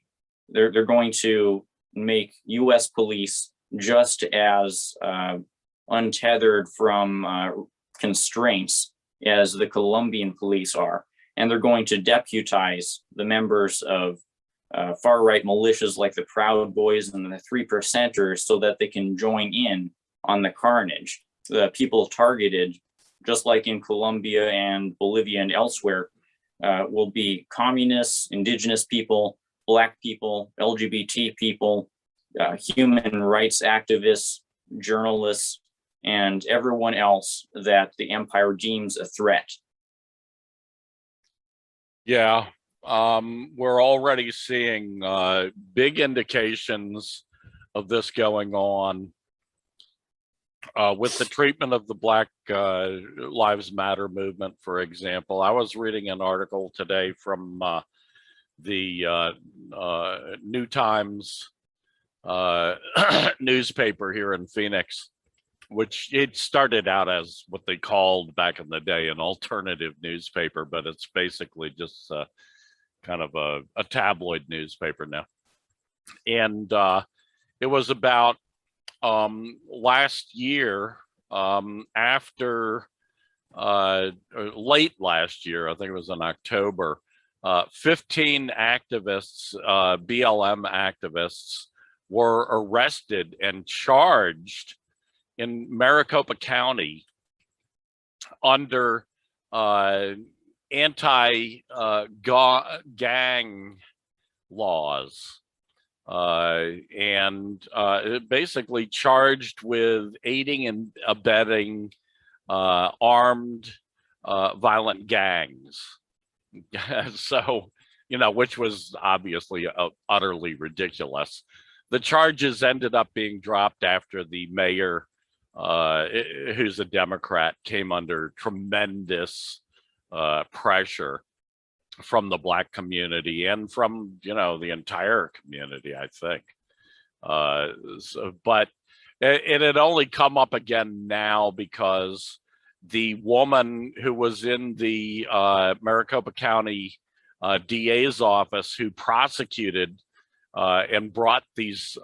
They're going to make U.S. police just as untethered from constraints as the Colombian police are. And they're going to deputize the members of far-right militias like the Proud Boys and the Three Percenters so that they can join in on the carnage. The people targeted, just like in Colombia and Bolivia and elsewhere, will be communists, indigenous people, Black people, LGBT people, human rights activists, journalists, and everyone else that the empire deems a threat. Yeah, we're already seeing big indications of this going on with the treatment of the Black Lives Matter movement, for example. I was reading an article today from the New Times newspaper here in Phoenix, which it started out as what they called back in the day an alternative newspaper, but it's basically just kind of a tabloid newspaper now. And it was about last year, after late last year, I think it was in October, 15 activists, BLM activists, were arrested and charged in Maricopa County under anti-gang laws, and basically charged with aiding and abetting armed violent gangs. So, you know, which was obviously utterly ridiculous. The charges ended up being dropped after the mayor, who's a Democrat, came under tremendous pressure from the Black community and from, you know, the entire community, I think. But it had only come up again now because the woman who was in the Maricopa County DA's office, who prosecuted and brought these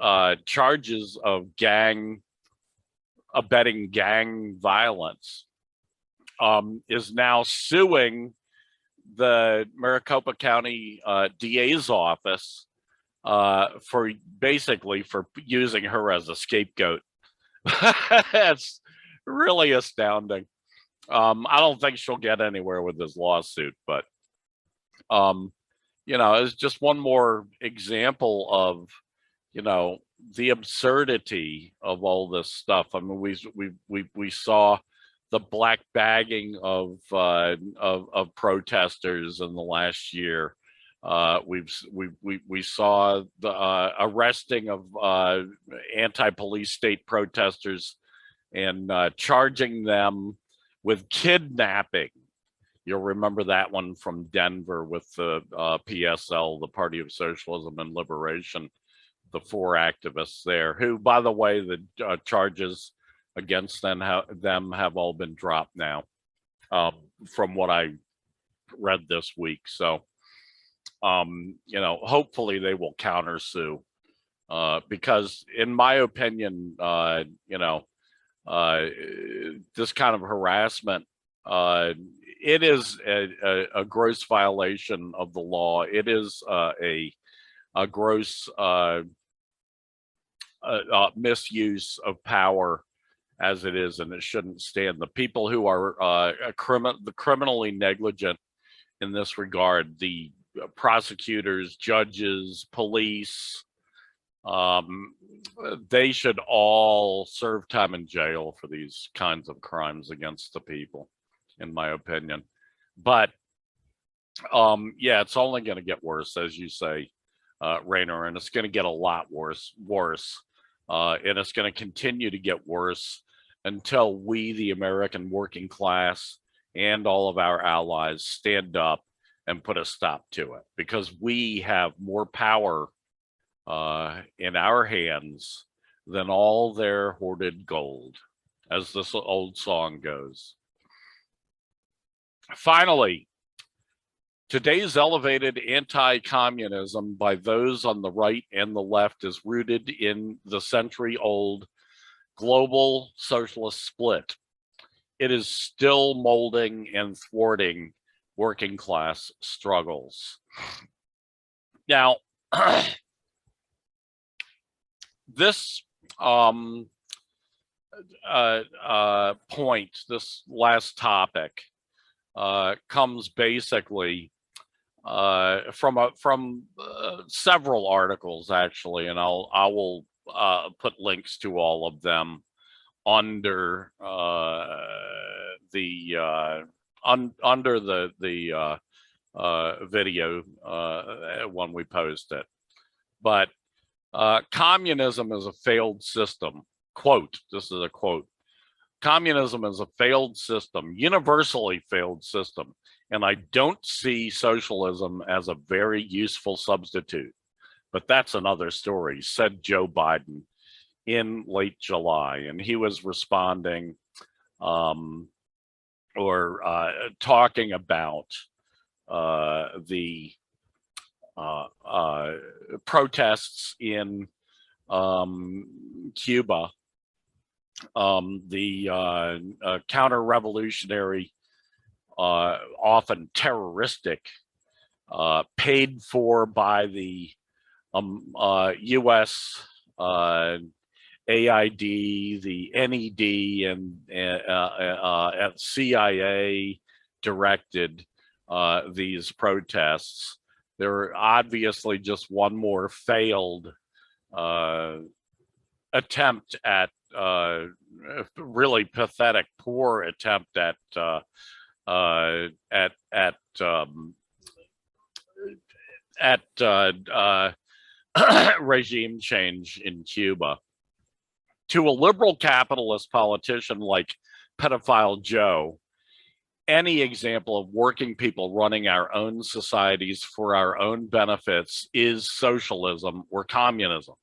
charges of abetting gang violence, is now suing the Maricopa County DA's office for basically for using her as a scapegoat. It's really astounding. I don't think she'll get anywhere with this lawsuit, but you know, it's just one more example of, you know, the absurdity of all this stuff. I mean, we saw the black bagging of protesters in the last year. We saw the arresting of anti-police state protesters and charging them with kidnapping. You'll remember that one from Denver with the PSL, the Party of Socialism and Liberation, the 4 activists there, who, by the way, the charges against them have all been dropped now, from what I read this week. So, you know, hopefully they will countersue, because in my opinion, you know, this kind of harassment, it is a gross violation of the law. It is a gross misuse of power as it is, and it shouldn't stand. The people who are criminally negligent in this regard, the prosecutors, judges, police, they should all serve time in jail for these kinds of crimes against the people, in my opinion. But yeah, it's only going to get worse, as you say, Rainer, and it's going to get a lot worse, and it's going to continue to get worse until we, the American working class, and all of our allies stand up and put a stop to it, because we have more power in our hands than all their hoarded gold, as this old song goes. Finally, today's elevated anti-communism by those on the right and the left is rooted in the century-old global socialist split. It is still molding and thwarting working class struggles. Now, this point, this last topic, comes basically from several articles actually, and I will put links to all of them under under the video when we post it. But communism is a failed system. Quote, this is a quote. Communism is a failed system, universally failed system, and I don't see socialism as a very useful substitute. But that's another story, said Joe Biden in late July. And he was responding or talking about the protests in Cuba, the counter-revolutionary, often terroristic, paid for by the US AID, the NED, and CIA directed these protests. They're obviously just one more failed attempt at really pathetic, poor attempt at regime change in Cuba. To a liberal capitalist politician like pedophile Joe, any example of working people running our own societies for our own benefits is socialism or communism,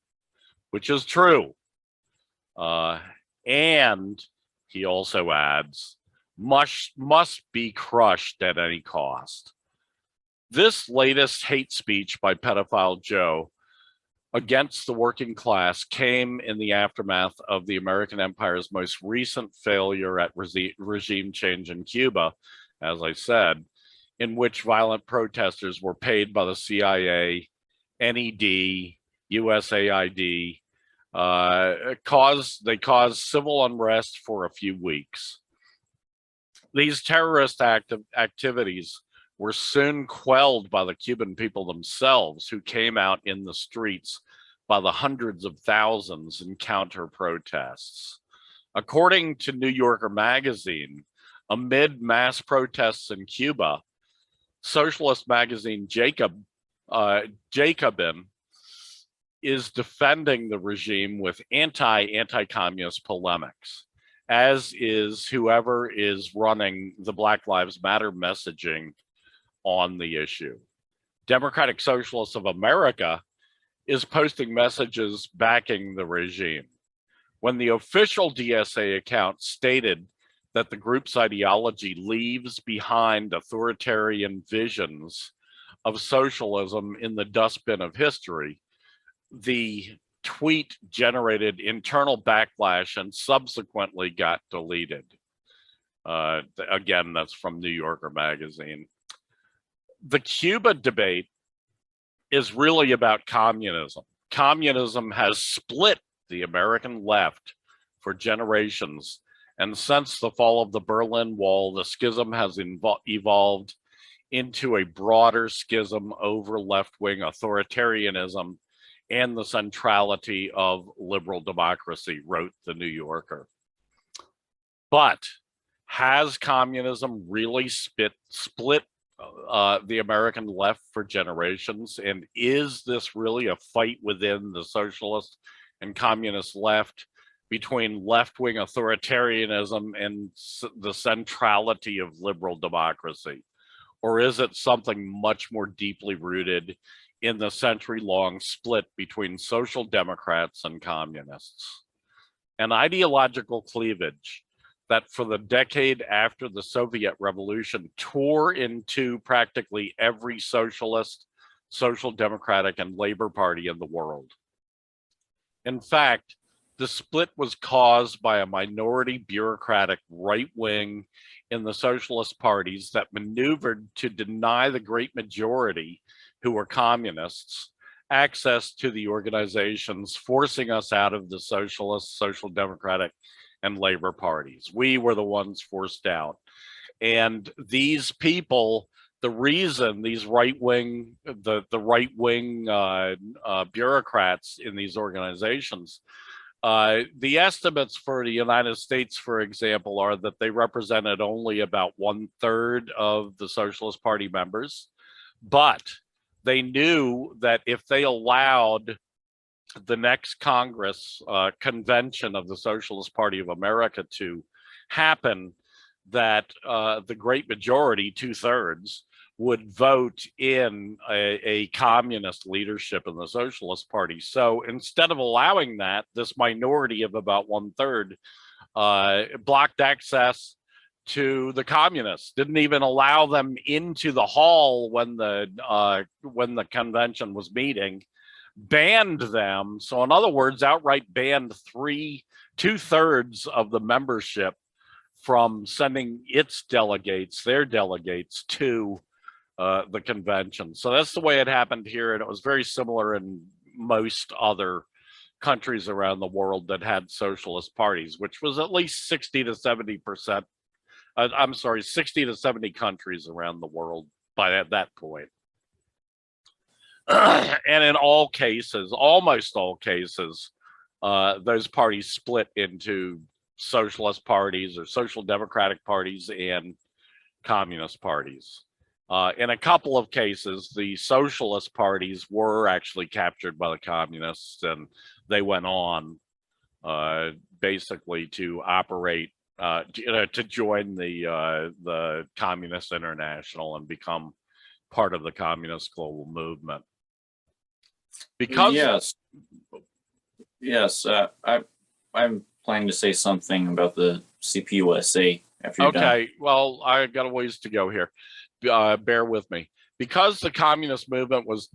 which is true. And he also adds, must be crushed at any cost. This latest hate speech by pedophile Joe against the working class came in the aftermath of the American empire's most recent failure at regime change in Cuba, as I said, in which violent protesters were paid by the CIA, NED, USAID. They caused civil unrest for a few weeks. These terrorist activities were soon quelled by the Cuban people themselves, who came out in the streets by the hundreds of thousands in counter protests. According to New Yorker magazine, amid mass protests in Cuba, socialist magazine Jacobin is defending the regime with anti-communist polemics, as is whoever is running the Black Lives Matter messaging on the issue. Democratic Socialists of America is posting messages backing the regime. When the official DSA account stated that the group's ideology leaves behind authoritarian visions of socialism in the dustbin of history, the tweet generated internal backlash and subsequently got deleted. Again, that's from New Yorker magazine. The Cuba debate is really about communism. Communism has split the American left for generations, and since the fall of the Berlin Wall, the schism has evolved into a broader schism over left-wing authoritarianism and the centrality of liberal democracy, wrote the New Yorker. But has communism really split the American left for generations? And is this really a fight within the socialist and communist left between left-wing authoritarianism and the centrality of liberal democracy? Or is it something much more deeply rooted in the century-long split between social democrats and communists? An ideological cleavage that for the decade after the Soviet Revolution tore into practically every socialist, social democratic, and labor party in the world. In fact, the split was caused by a minority bureaucratic right wing in the socialist parties that maneuvered to deny the great majority, who were communists, access to the organizations, forcing us out of the socialist, social democratic, and labor parties. We were the ones forced out. And these people the reason these right-wing bureaucrats in these organizations, the estimates for the United States, for example, are that they represented only about 1/3 of the Socialist Party members, but they knew that if they allowed the next Congress convention of the Socialist Party of America to happen, that the great majority, 2/3, would vote in a communist leadership in the Socialist Party. So instead of allowing that, this minority of about 1/3 blocked access to the communists, didn't even allow them into the hall when the convention was meeting, banned them. So in other words, outright banned 2/3 of the membership from sending their delegates to the convention. So that's the way it happened here, and it was very similar in most other countries around the world that had socialist parties, which was at least 60 to 70%. 60 to 70 countries around the world by that point. And in all cases, almost all cases, those parties split into socialist parties or social democratic parties and communist parties. In a couple of cases, the socialist parties were actually captured by the communists, and they went on basically to operate, to join the Communist International and become part of the communist global movement. Because yes, I'm planning to say something about the CPUSA after you're done. Okay, well, I got a ways to go here. Bear with me. Because the communist movement was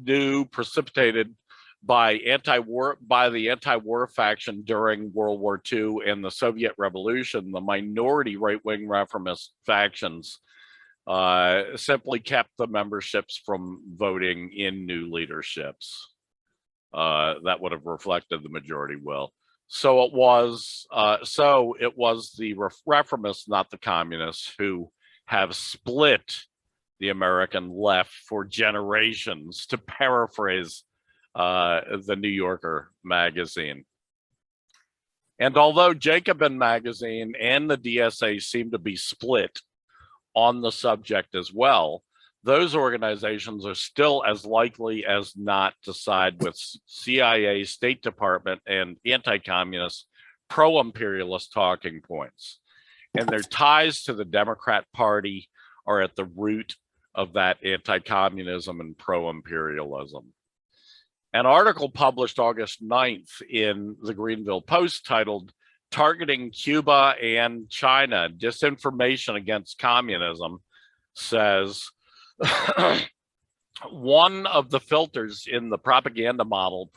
precipitated by the anti-war faction during World War II and the Soviet Revolution, the minority right-wing reformist factions simply kept the memberships from voting in new leaderships. That would have reflected the majority will. So it was the reformists, not the communists, who have split the American left for generations, to paraphrase the New Yorker magazine. And although Jacobin magazine and the DSA seem to be split on the subject as well, those organizations are still as likely as not to side with CIA, State Department, and anti-communist, pro-imperialist talking points. And their ties to the Democrat Party are at the root of that anti-communism and pro-imperialism. An article published August 9th in the Greenville Post titled "Targeting Cuba and China, Disinformation Against Communism" says, one of the filters in the propaganda model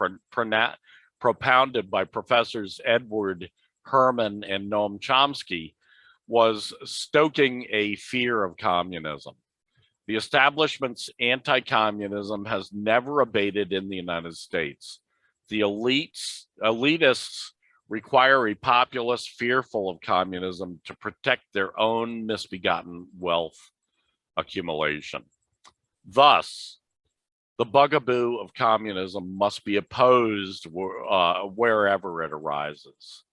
propounded by professors Edward Herman and Noam Chomsky was stoking a fear of communism. The establishment's anti-communism has never abated in the United States. The elitists require a populace fearful of communism to protect their own misbegotten wealth accumulation. Thus, the bugaboo of communism must be opposed wherever it arises.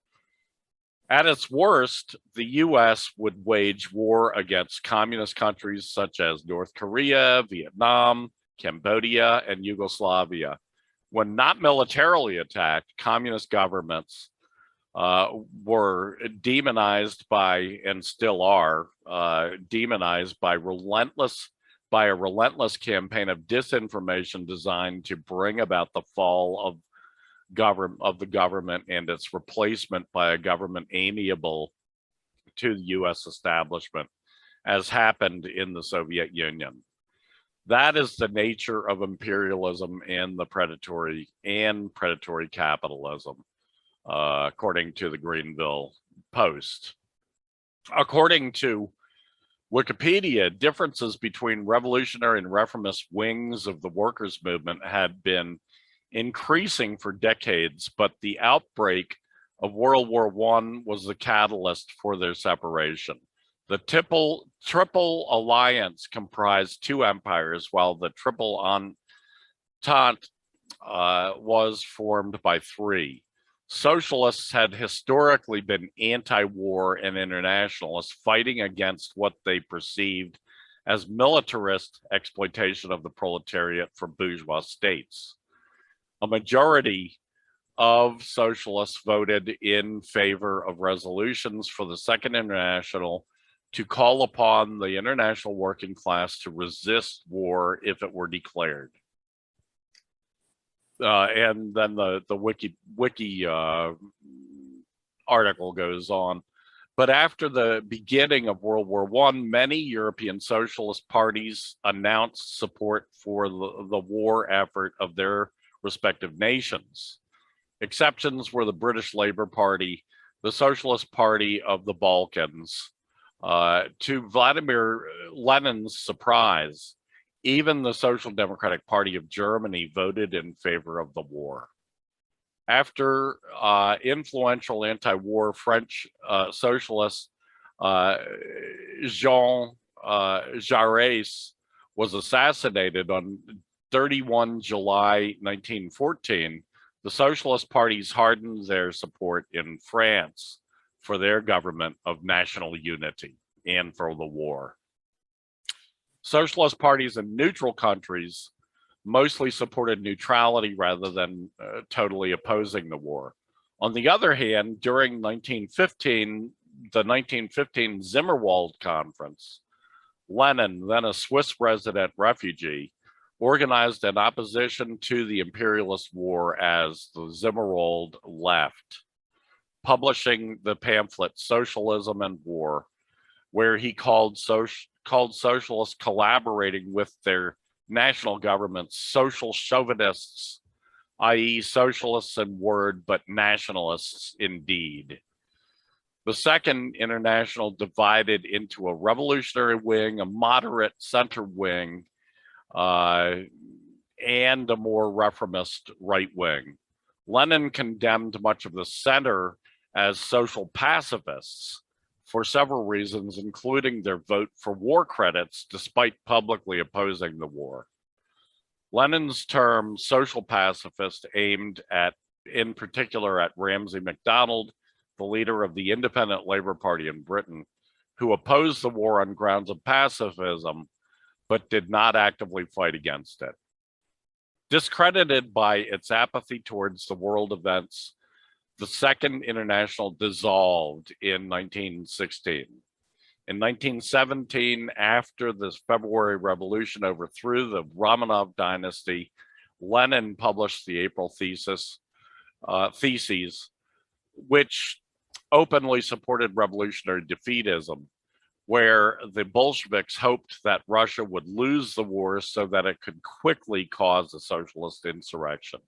At its worst, the US would wage war against communist countries such as North Korea, Vietnam, Cambodia, and Yugoslavia. When not militarily attacked, communist governments were demonized by, and still are, demonized by a relentless campaign of disinformation designed to bring about the fall of the government and its replacement by a government amiable to the US establishment, as happened in the Soviet Union. That is the nature of imperialism and the predatory capitalism, according to the Greenville Post. According to Wikipedia, differences between revolutionary and reformist wings of the workers' movement had been increasing for decades, but the outbreak of World War I was the catalyst for their separation. The Triple Alliance comprised two empires, while the Triple Entente was formed by three. Socialists had historically been anti-war and internationalists, fighting against what they perceived as militarist exploitation of the proletariat for bourgeois states. A majority of socialists voted in favor of resolutions for the Second International to call upon the international working class to resist war if it were declared. And then the wiki article goes on. But after the beginning of World War I, many European socialist parties announced support for the war effort of their respective nations. Exceptions were the British Labour Party, the Socialist Party of the Balkans. To Vladimir Lenin's surprise, even the Social Democratic Party of Germany voted in favor of the war. After influential anti-war French socialist Jean Jaurès was assassinated on 31 July 1914, the Socialist parties hardened their support in France for their government of national unity and for the war. Socialist parties in neutral countries mostly supported neutrality rather than totally opposing the war. On the other hand, during the 1915 Zimmerwald Conference, Lenin, then a Swiss resident refugee, organized an opposition to the imperialist war as the Zimmerwald Left, publishing the pamphlet Socialism and War, where he called socialists collaborating with their national governments social chauvinists, i.e. socialists in word, but nationalists in deed. The Second International divided into a revolutionary wing, a moderate center wing, and a more reformist right wing. Lenin condemned much of the center as social pacifists for several reasons, including their vote for war credits, despite publicly opposing the war. Lenin's term social pacifist aimed at, in particular, at Ramsay MacDonald, the leader of the Independent Labour Party in Britain, who opposed the war on grounds of pacifism, but did not actively fight against it. Discredited by its apathy towards the world events, the Second International dissolved in 1916. In 1917, after the February Revolution overthrew the Romanov dynasty, Lenin published the April Theses, which openly supported revolutionary defeatism, where the Bolsheviks hoped that Russia would lose the war so that it could quickly cause a socialist insurrection.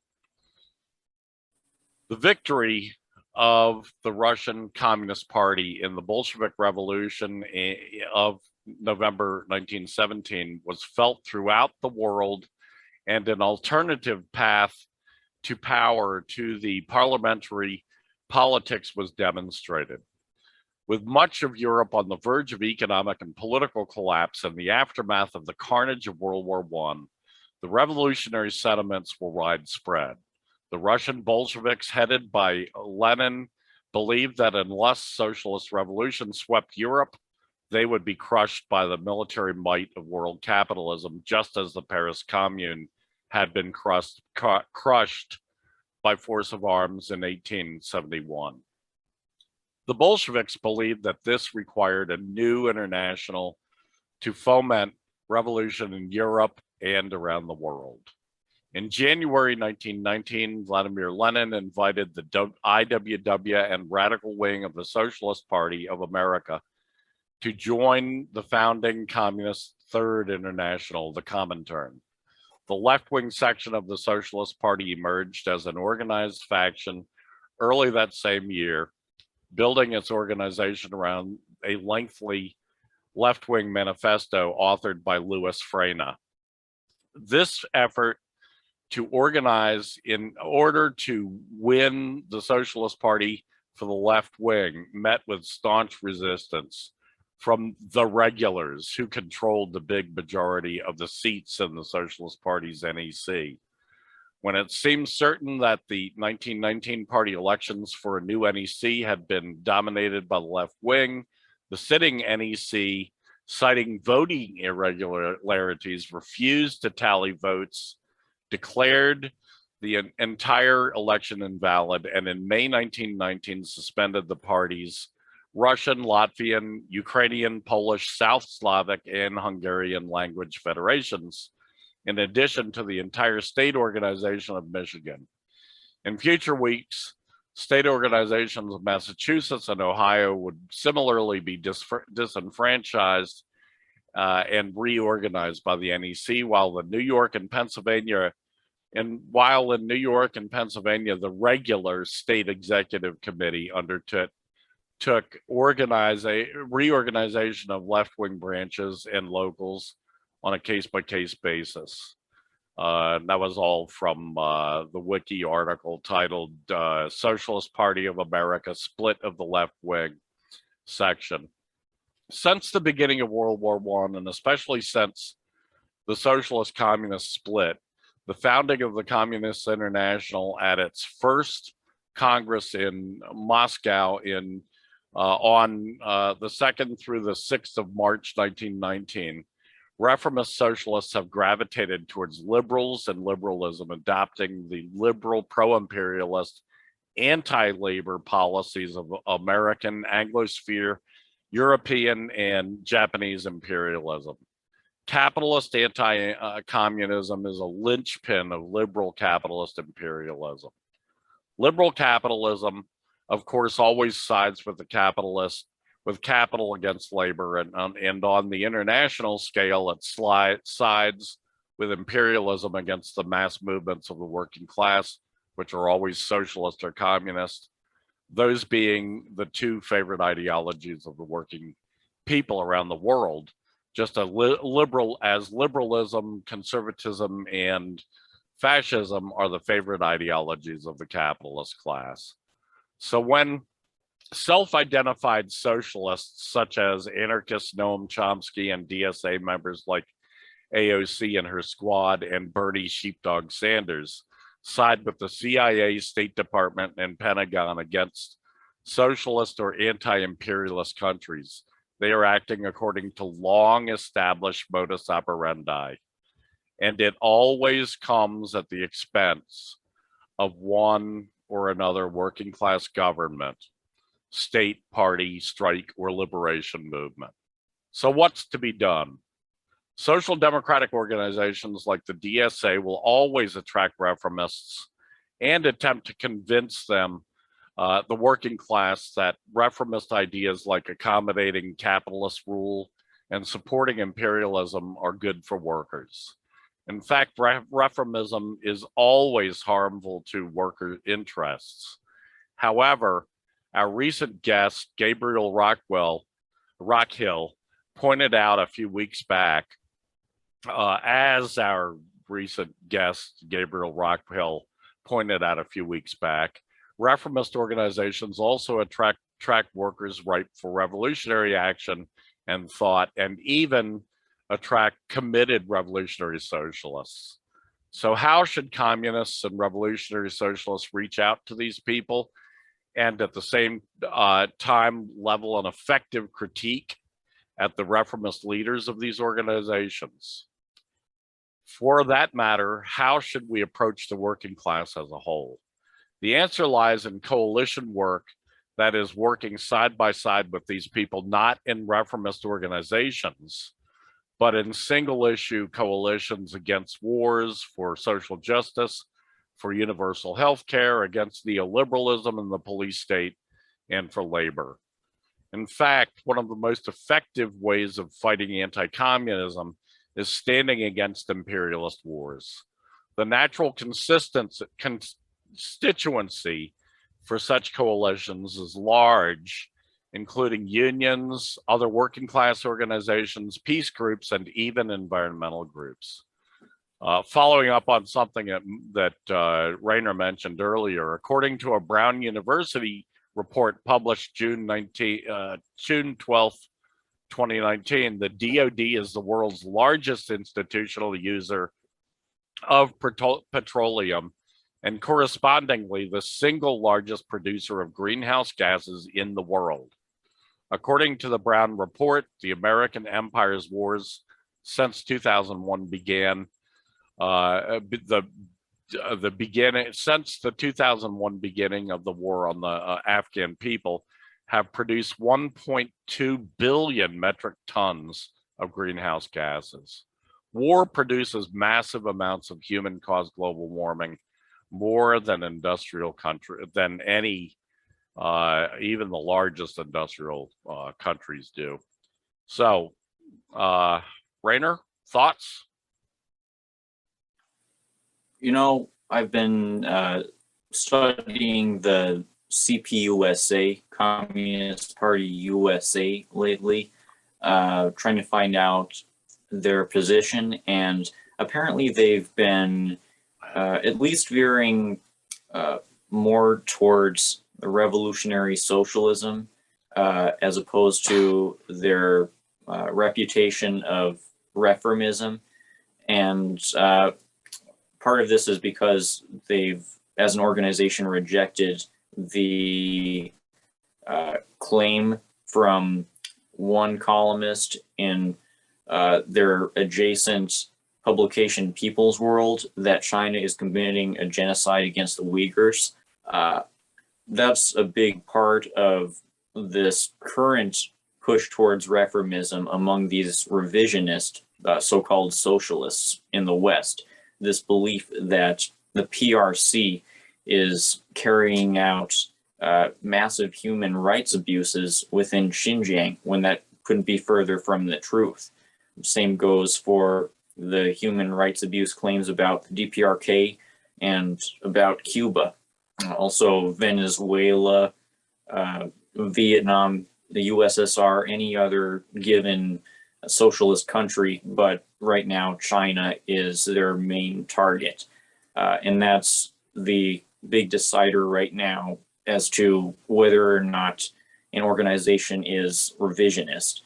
The victory of the Russian Communist Party in the Bolshevik Revolution of November 1917 was felt throughout the world, and an alternative path to power to the parliamentary politics was demonstrated. With much of Europe on the verge of economic and political collapse in the aftermath of the carnage of World War I, the revolutionary sentiments were widespread. The Russian Bolsheviks, headed by Lenin, believed that unless socialist revolution swept Europe, they would be crushed by the military might of world capitalism, just as the Paris Commune had been crushed by force of arms in 1871. The Bolsheviks believed that this required a new international to foment revolution in Europe and around the world. In January 1919, Vladimir Lenin invited the IWW and radical wing of the Socialist Party of America to join the founding Communist Third International, the Comintern. The left-wing section of the Socialist Party emerged as an organized faction early that same year, building its organization around a lengthy left-wing manifesto authored by Louis Freina. This effort to organize in order to win the Socialist Party for the left wing met with staunch resistance, from the regulars who controlled the big majority of the seats in the Socialist Party's NEC. When it seemed certain that the 1919 party elections for a new NEC had been dominated by the left wing, the sitting NEC, citing voting irregularities, refused to tally votes, declared the entire election invalid, and in May 1919 suspended the party's Russian, Latvian, Ukrainian, Polish, South Slavic, and Hungarian language federations, in addition to the entire state organization of Michigan. In future weeks, state organizations of Massachusetts and Ohio would similarly be disenfranchised and reorganized by the NEC, while in New York and Pennsylvania, the regular state executive committee undertook reorganization of left-wing branches and locals on a case-by-case basis. That was all from the wiki article titled Socialist Party of America, Split of the Left Wing section. Since the beginning of World War I, and especially since the Socialist-Communist split, the founding of the Communist International at its first Congress in Moscow on the 2nd through the 6th of March 1919, reformist socialists have gravitated towards liberals and liberalism, adopting the liberal pro-imperialist, anti-labor policies of American, Anglosphere, European, and Japanese imperialism. Capitalist anti-communism is a linchpin of liberal capitalist imperialism. Liberal capitalism, of course, always sides with the capitalist, with capital against labor, and on the international scale, it sides with imperialism against the mass movements of the working class, which are always socialist or communist, those being the two favorite ideologies of the working people around the world, just as liberalism, conservatism, and fascism are the favorite ideologies of the capitalist class. So when self-identified socialists such as anarchist Noam Chomsky and DSA members like AOC and her squad and Bernie Sheepdog Sanders side with the CIA, State Department, and Pentagon against socialist or anti-imperialist countries, they are acting according to long-established modus operandi. And it always comes at the expense of one or another working class government, state, party, strike, or liberation movement. So what's to be done? Social democratic organizations like the DSA will always attract reformists and attempt to convince them, the working class, that reformist ideas like accommodating capitalist rule and supporting imperialism are good for workers. In fact, reformism is always harmful to worker interests. However, our recent guest, Gabriel Rockhill, pointed out a few weeks back, reformist organizations also attract workers ripe for revolutionary action and thought, and even attract committed revolutionary socialists. So how should communists and revolutionary socialists reach out to these people and at the same time level an effective critique at the reformist leaders of these organizations? For that matter, how should we approach the working class as a whole? The answer lies in coalition work that is working side by side with these people, not in reformist organizations, but in single issue coalitions against wars, for social justice, for universal health care, against neoliberalism and the police state, and for labor. In fact, one of the most effective ways of fighting anti-communism is standing against imperialist wars. The natural constituency for such coalitions is large, including unions, other working class organizations, peace groups, and even environmental groups. Following up on something that Rainer mentioned earlier, according to a Brown University report published June 12th, 2019, the DoD is the world's largest institutional user of petroleum and correspondingly the single largest producer of greenhouse gases in the world. According to the Brown Report, the American empire's wars since 2001 began. Since the 2001 beginning of the war on the Afghan people, have produced 1.2 billion metric tons of greenhouse gases. War produces massive amounts of human-caused global warming, more than any, even the largest industrial countries do. So, Rainer, thoughts? You know, I've been studying the CPUSA, Communist Party USA, lately, trying to find out their position, and apparently they've been at least veering more towards revolutionary socialism, as opposed to their reputation of reformism. And part of this is because they've, as an organization, rejected the claim from one columnist in their adjacent publication People's World that China is committing a genocide against the Uyghurs. That's a big part of this current push towards reformism among these revisionist so-called socialists in the West. This belief that the PRC is carrying out massive human rights abuses within Xinjiang, when that couldn't be further from the truth. Same goes for the human rights abuse claims about the DPRK and about Cuba. Also Venezuela, Vietnam, the USSR, any other given socialist country, but right now China is their main target. And that's the big decider right now as to whether or not an organization is revisionist.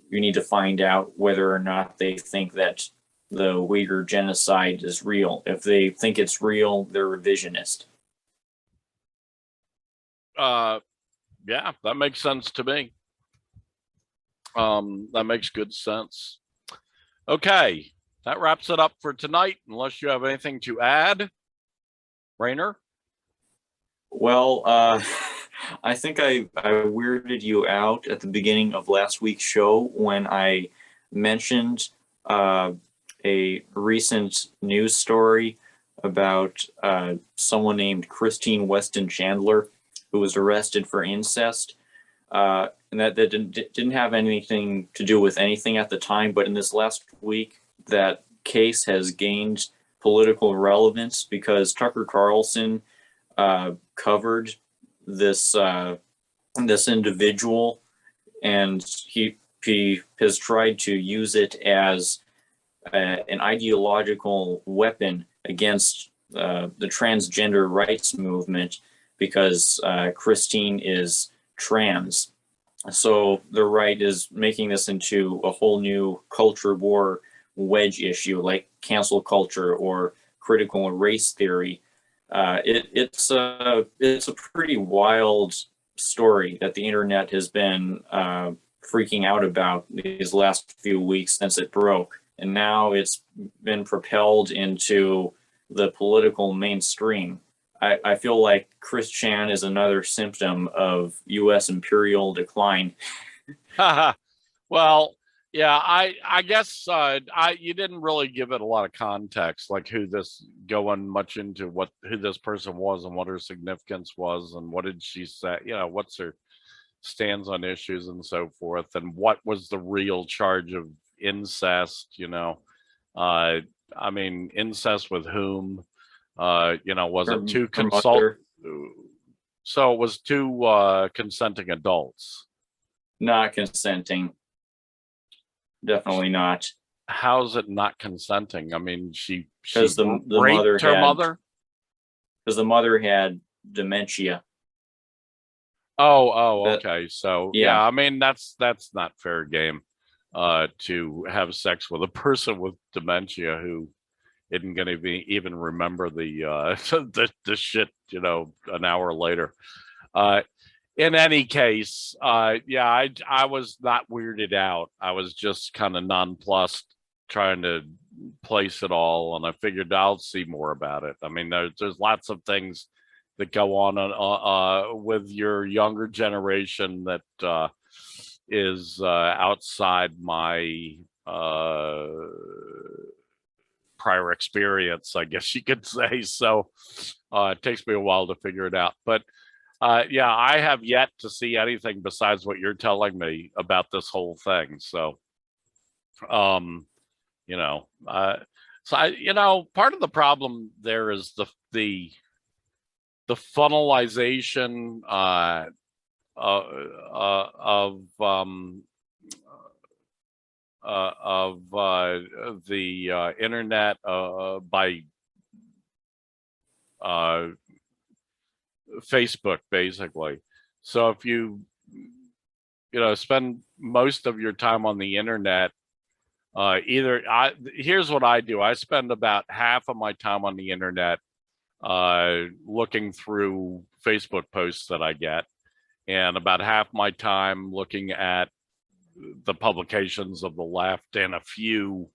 You need to find out whether or not they think that the Uyghur genocide is real. If they think it's real, they're revisionist. Yeah, that makes sense to me. That makes good sense. Okay, that wraps it up for tonight, unless you have anything to add, Rainer? Well, I think I weirded you out at the beginning of last week's show when I mentioned a recent news story about someone named Christine Weston Chandler, who was arrested for incest. And that didn't have anything to do with anything at the time, but in this last week, that case has gained political relevance because Tucker Carlson covered this this individual, and he has tried to use it as an ideological weapon against the transgender rights movement, because Christine is trans. So the right is making this into a whole new culture war wedge issue, like cancel culture or critical race theory. It's a pretty wild story that the internet has been freaking out about these last few weeks since it broke, and now it's been propelled into the political mainstream. I feel like Chris Chan is another symptom of U.S. imperial decline. Well, yeah, I guess you didn't really give it a lot of context, like going much into who this person was and what her significance was and what did she say, what's her stands on issues and so forth, and what was the real charge of incest. I mean, incest with whom? Was it two So it was two consenting adults. Not consenting. Definitely not. How's it not consenting? I mean, she the raped her mother? Because the mother had dementia. But Okay. So yeah, yeah, I mean that's not fair game to have sex with a person with dementia who isn't going to be even remember the the shit, an hour later. Uh in any case, yeah, I was not weirded out. I was just kind of nonplussed trying to place it all, and I figured I'll see more about it. I mean, there's lots of things that go on with your younger generation that is outside my uh, prior experience, I guess you could say. So it takes me a while to figure it out. But yeah, I have yet to see anything besides what you're telling me about this whole thing. So, um, you know, part of the problem there is the funnelization of the internet by uh, Facebook, basically. So if spend most of your time on the internet, here's what I do. I spend about half of my time on the internet looking through Facebook posts that I get, and about half my time looking at the publications of the left and a few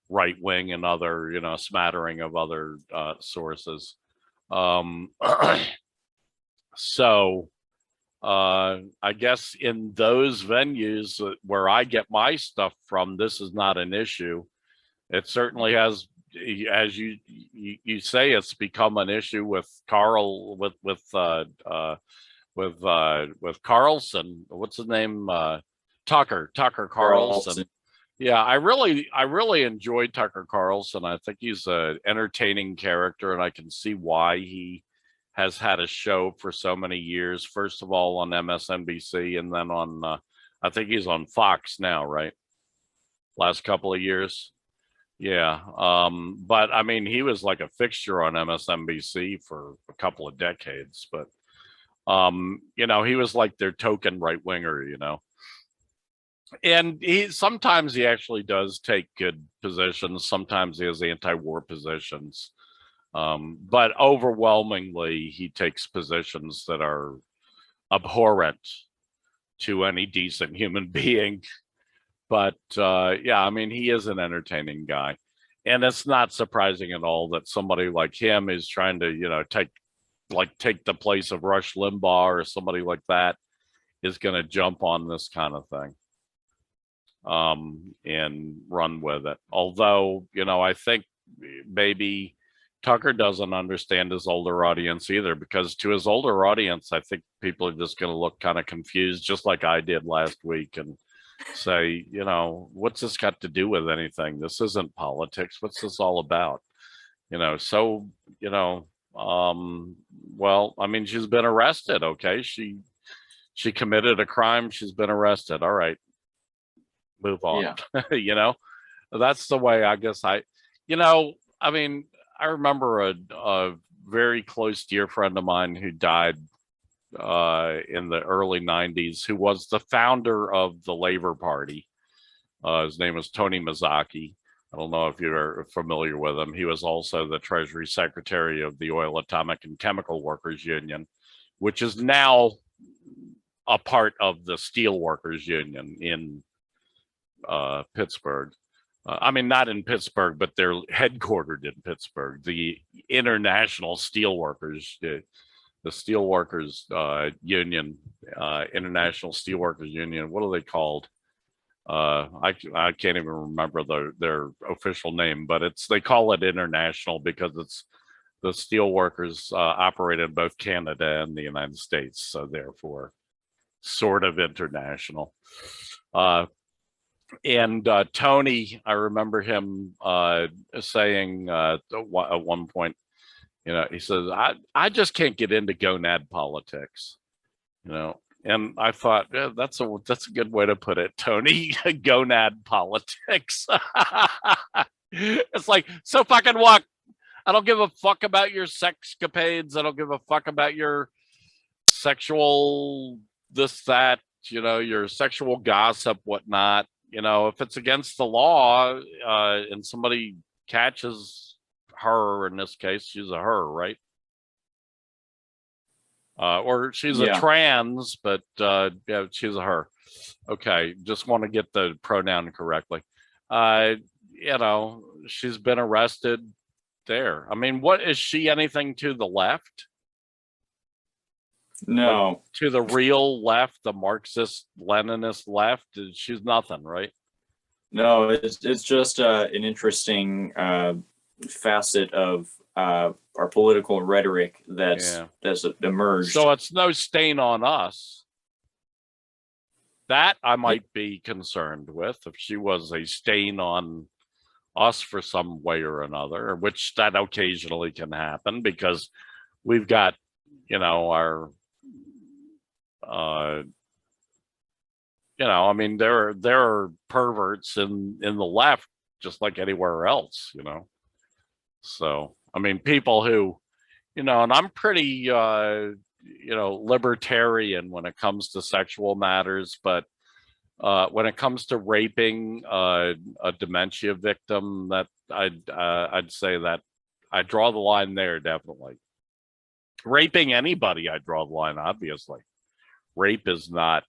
right wing and other, smattering of other sources. Um, so I guess in those venues where I get my stuff from, this is not an issue. It certainly has, as you say, it's become an issue with Carl with Carlson. What's his name? Tucker Carlson. Yeah, I really enjoyed Tucker Carlson. I think he's an entertaining character, and I can see why he has had a show for so many years. First of all on MSNBC, and then on I think he's on Fox now, right? Last couple of years. Yeah. But I mean, he was like a fixture on MSNBC for a couple of decades, but he was like their token right winger, and sometimes he actually does take good positions. Sometimes he has anti-war positions. But overwhelmingly, he takes positions that are abhorrent to any decent human being. But yeah, I mean, he is an entertaining guy. And it's not surprising at all that somebody like him is trying to, take the place of Rush Limbaugh or somebody like that is going to jump on this kind of thing and run with it. Although, I think maybe Tucker doesn't understand his older audience either, because to his older audience, I think people are just going to look kind of confused, just like I did last week, and say, what's this got to do with anything? This isn't politics. What's this all about? So, well, I mean, she's been arrested. Okay. She committed a crime. She's been arrested. All right. Move on. Yeah. That's the way I guess I mean, I remember a very close dear friend of mine who died in the early 90s, who was the founder of the Labor Party. His name was Tony Mazzocchi. I don't know if you're familiar with him. He was also the Treasury Secretary of the Oil, Atomic, and Chemical Workers Union, which is now a part of the Steel Workers Union in Pittsburgh. I mean, not in Pittsburgh, but they're headquartered in Pittsburgh. The International Steelworkers, the Steelworkers Union, International Steelworkers Union. What are they called? I can't even remember their official name, but they call it international because it's the steelworkers operate in both Canada and the United States, so therefore, sort of international. And Tony, I remember him saying at one point, he says, I just can't get into gonad politics, and I thought, yeah, that's a good way to put it, Tony. Gonad politics. It's like, so fucking what? I don't give a fuck about your sexcapades. I don't give a fuck about your sexual this, that, your sexual gossip, whatnot, if it's against the law, and somebody catches her, in this case, she's a her, right? Or she's a trans, but yeah, she's a her. Okay, just want to get the pronoun correctly. She's been arrested there. I mean, what is she, anything to the left? No. Like, to the real left, the Marxist Leninist left, she's nothing, right? No, it's just an interesting facet of our political rhetoric that's emerged. So it's no stain on us. That I might be concerned with, if she was a stain on us for some way or another, which that occasionally can happen because we've got, our, I mean, there are perverts in the left, just like anywhere else, So, I mean, people who, and I'm pretty, libertarian when it comes to sexual matters, but when it comes to raping a dementia victim, that I'd say that I draw the line there, definitely. Raping anybody, I draw the line, obviously. Rape is not,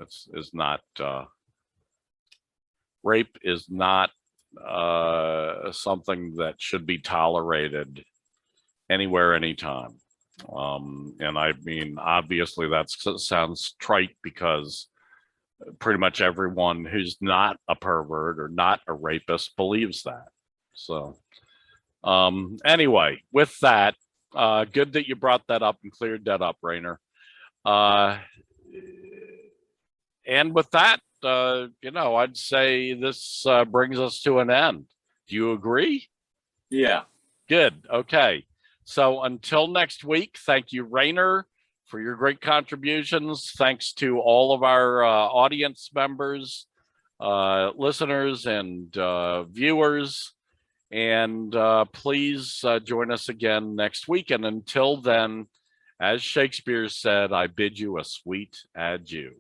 it's not, rape is not something that should be tolerated anywhere, anytime. And I mean, obviously that sounds trite because pretty much everyone who's not a pervert or not a rapist believes that. So anyway, with that, good that you brought that up and cleared that up, Rainer. And with that, I'd say this brings us to an end. Do you agree? Yeah. Good. Okay. So until next week, thank you, Rainer, for your great contributions. Thanks to all of our audience members, listeners, and viewers. And please join us again next week. And until then, as Shakespeare said, I bid you a sweet adieu.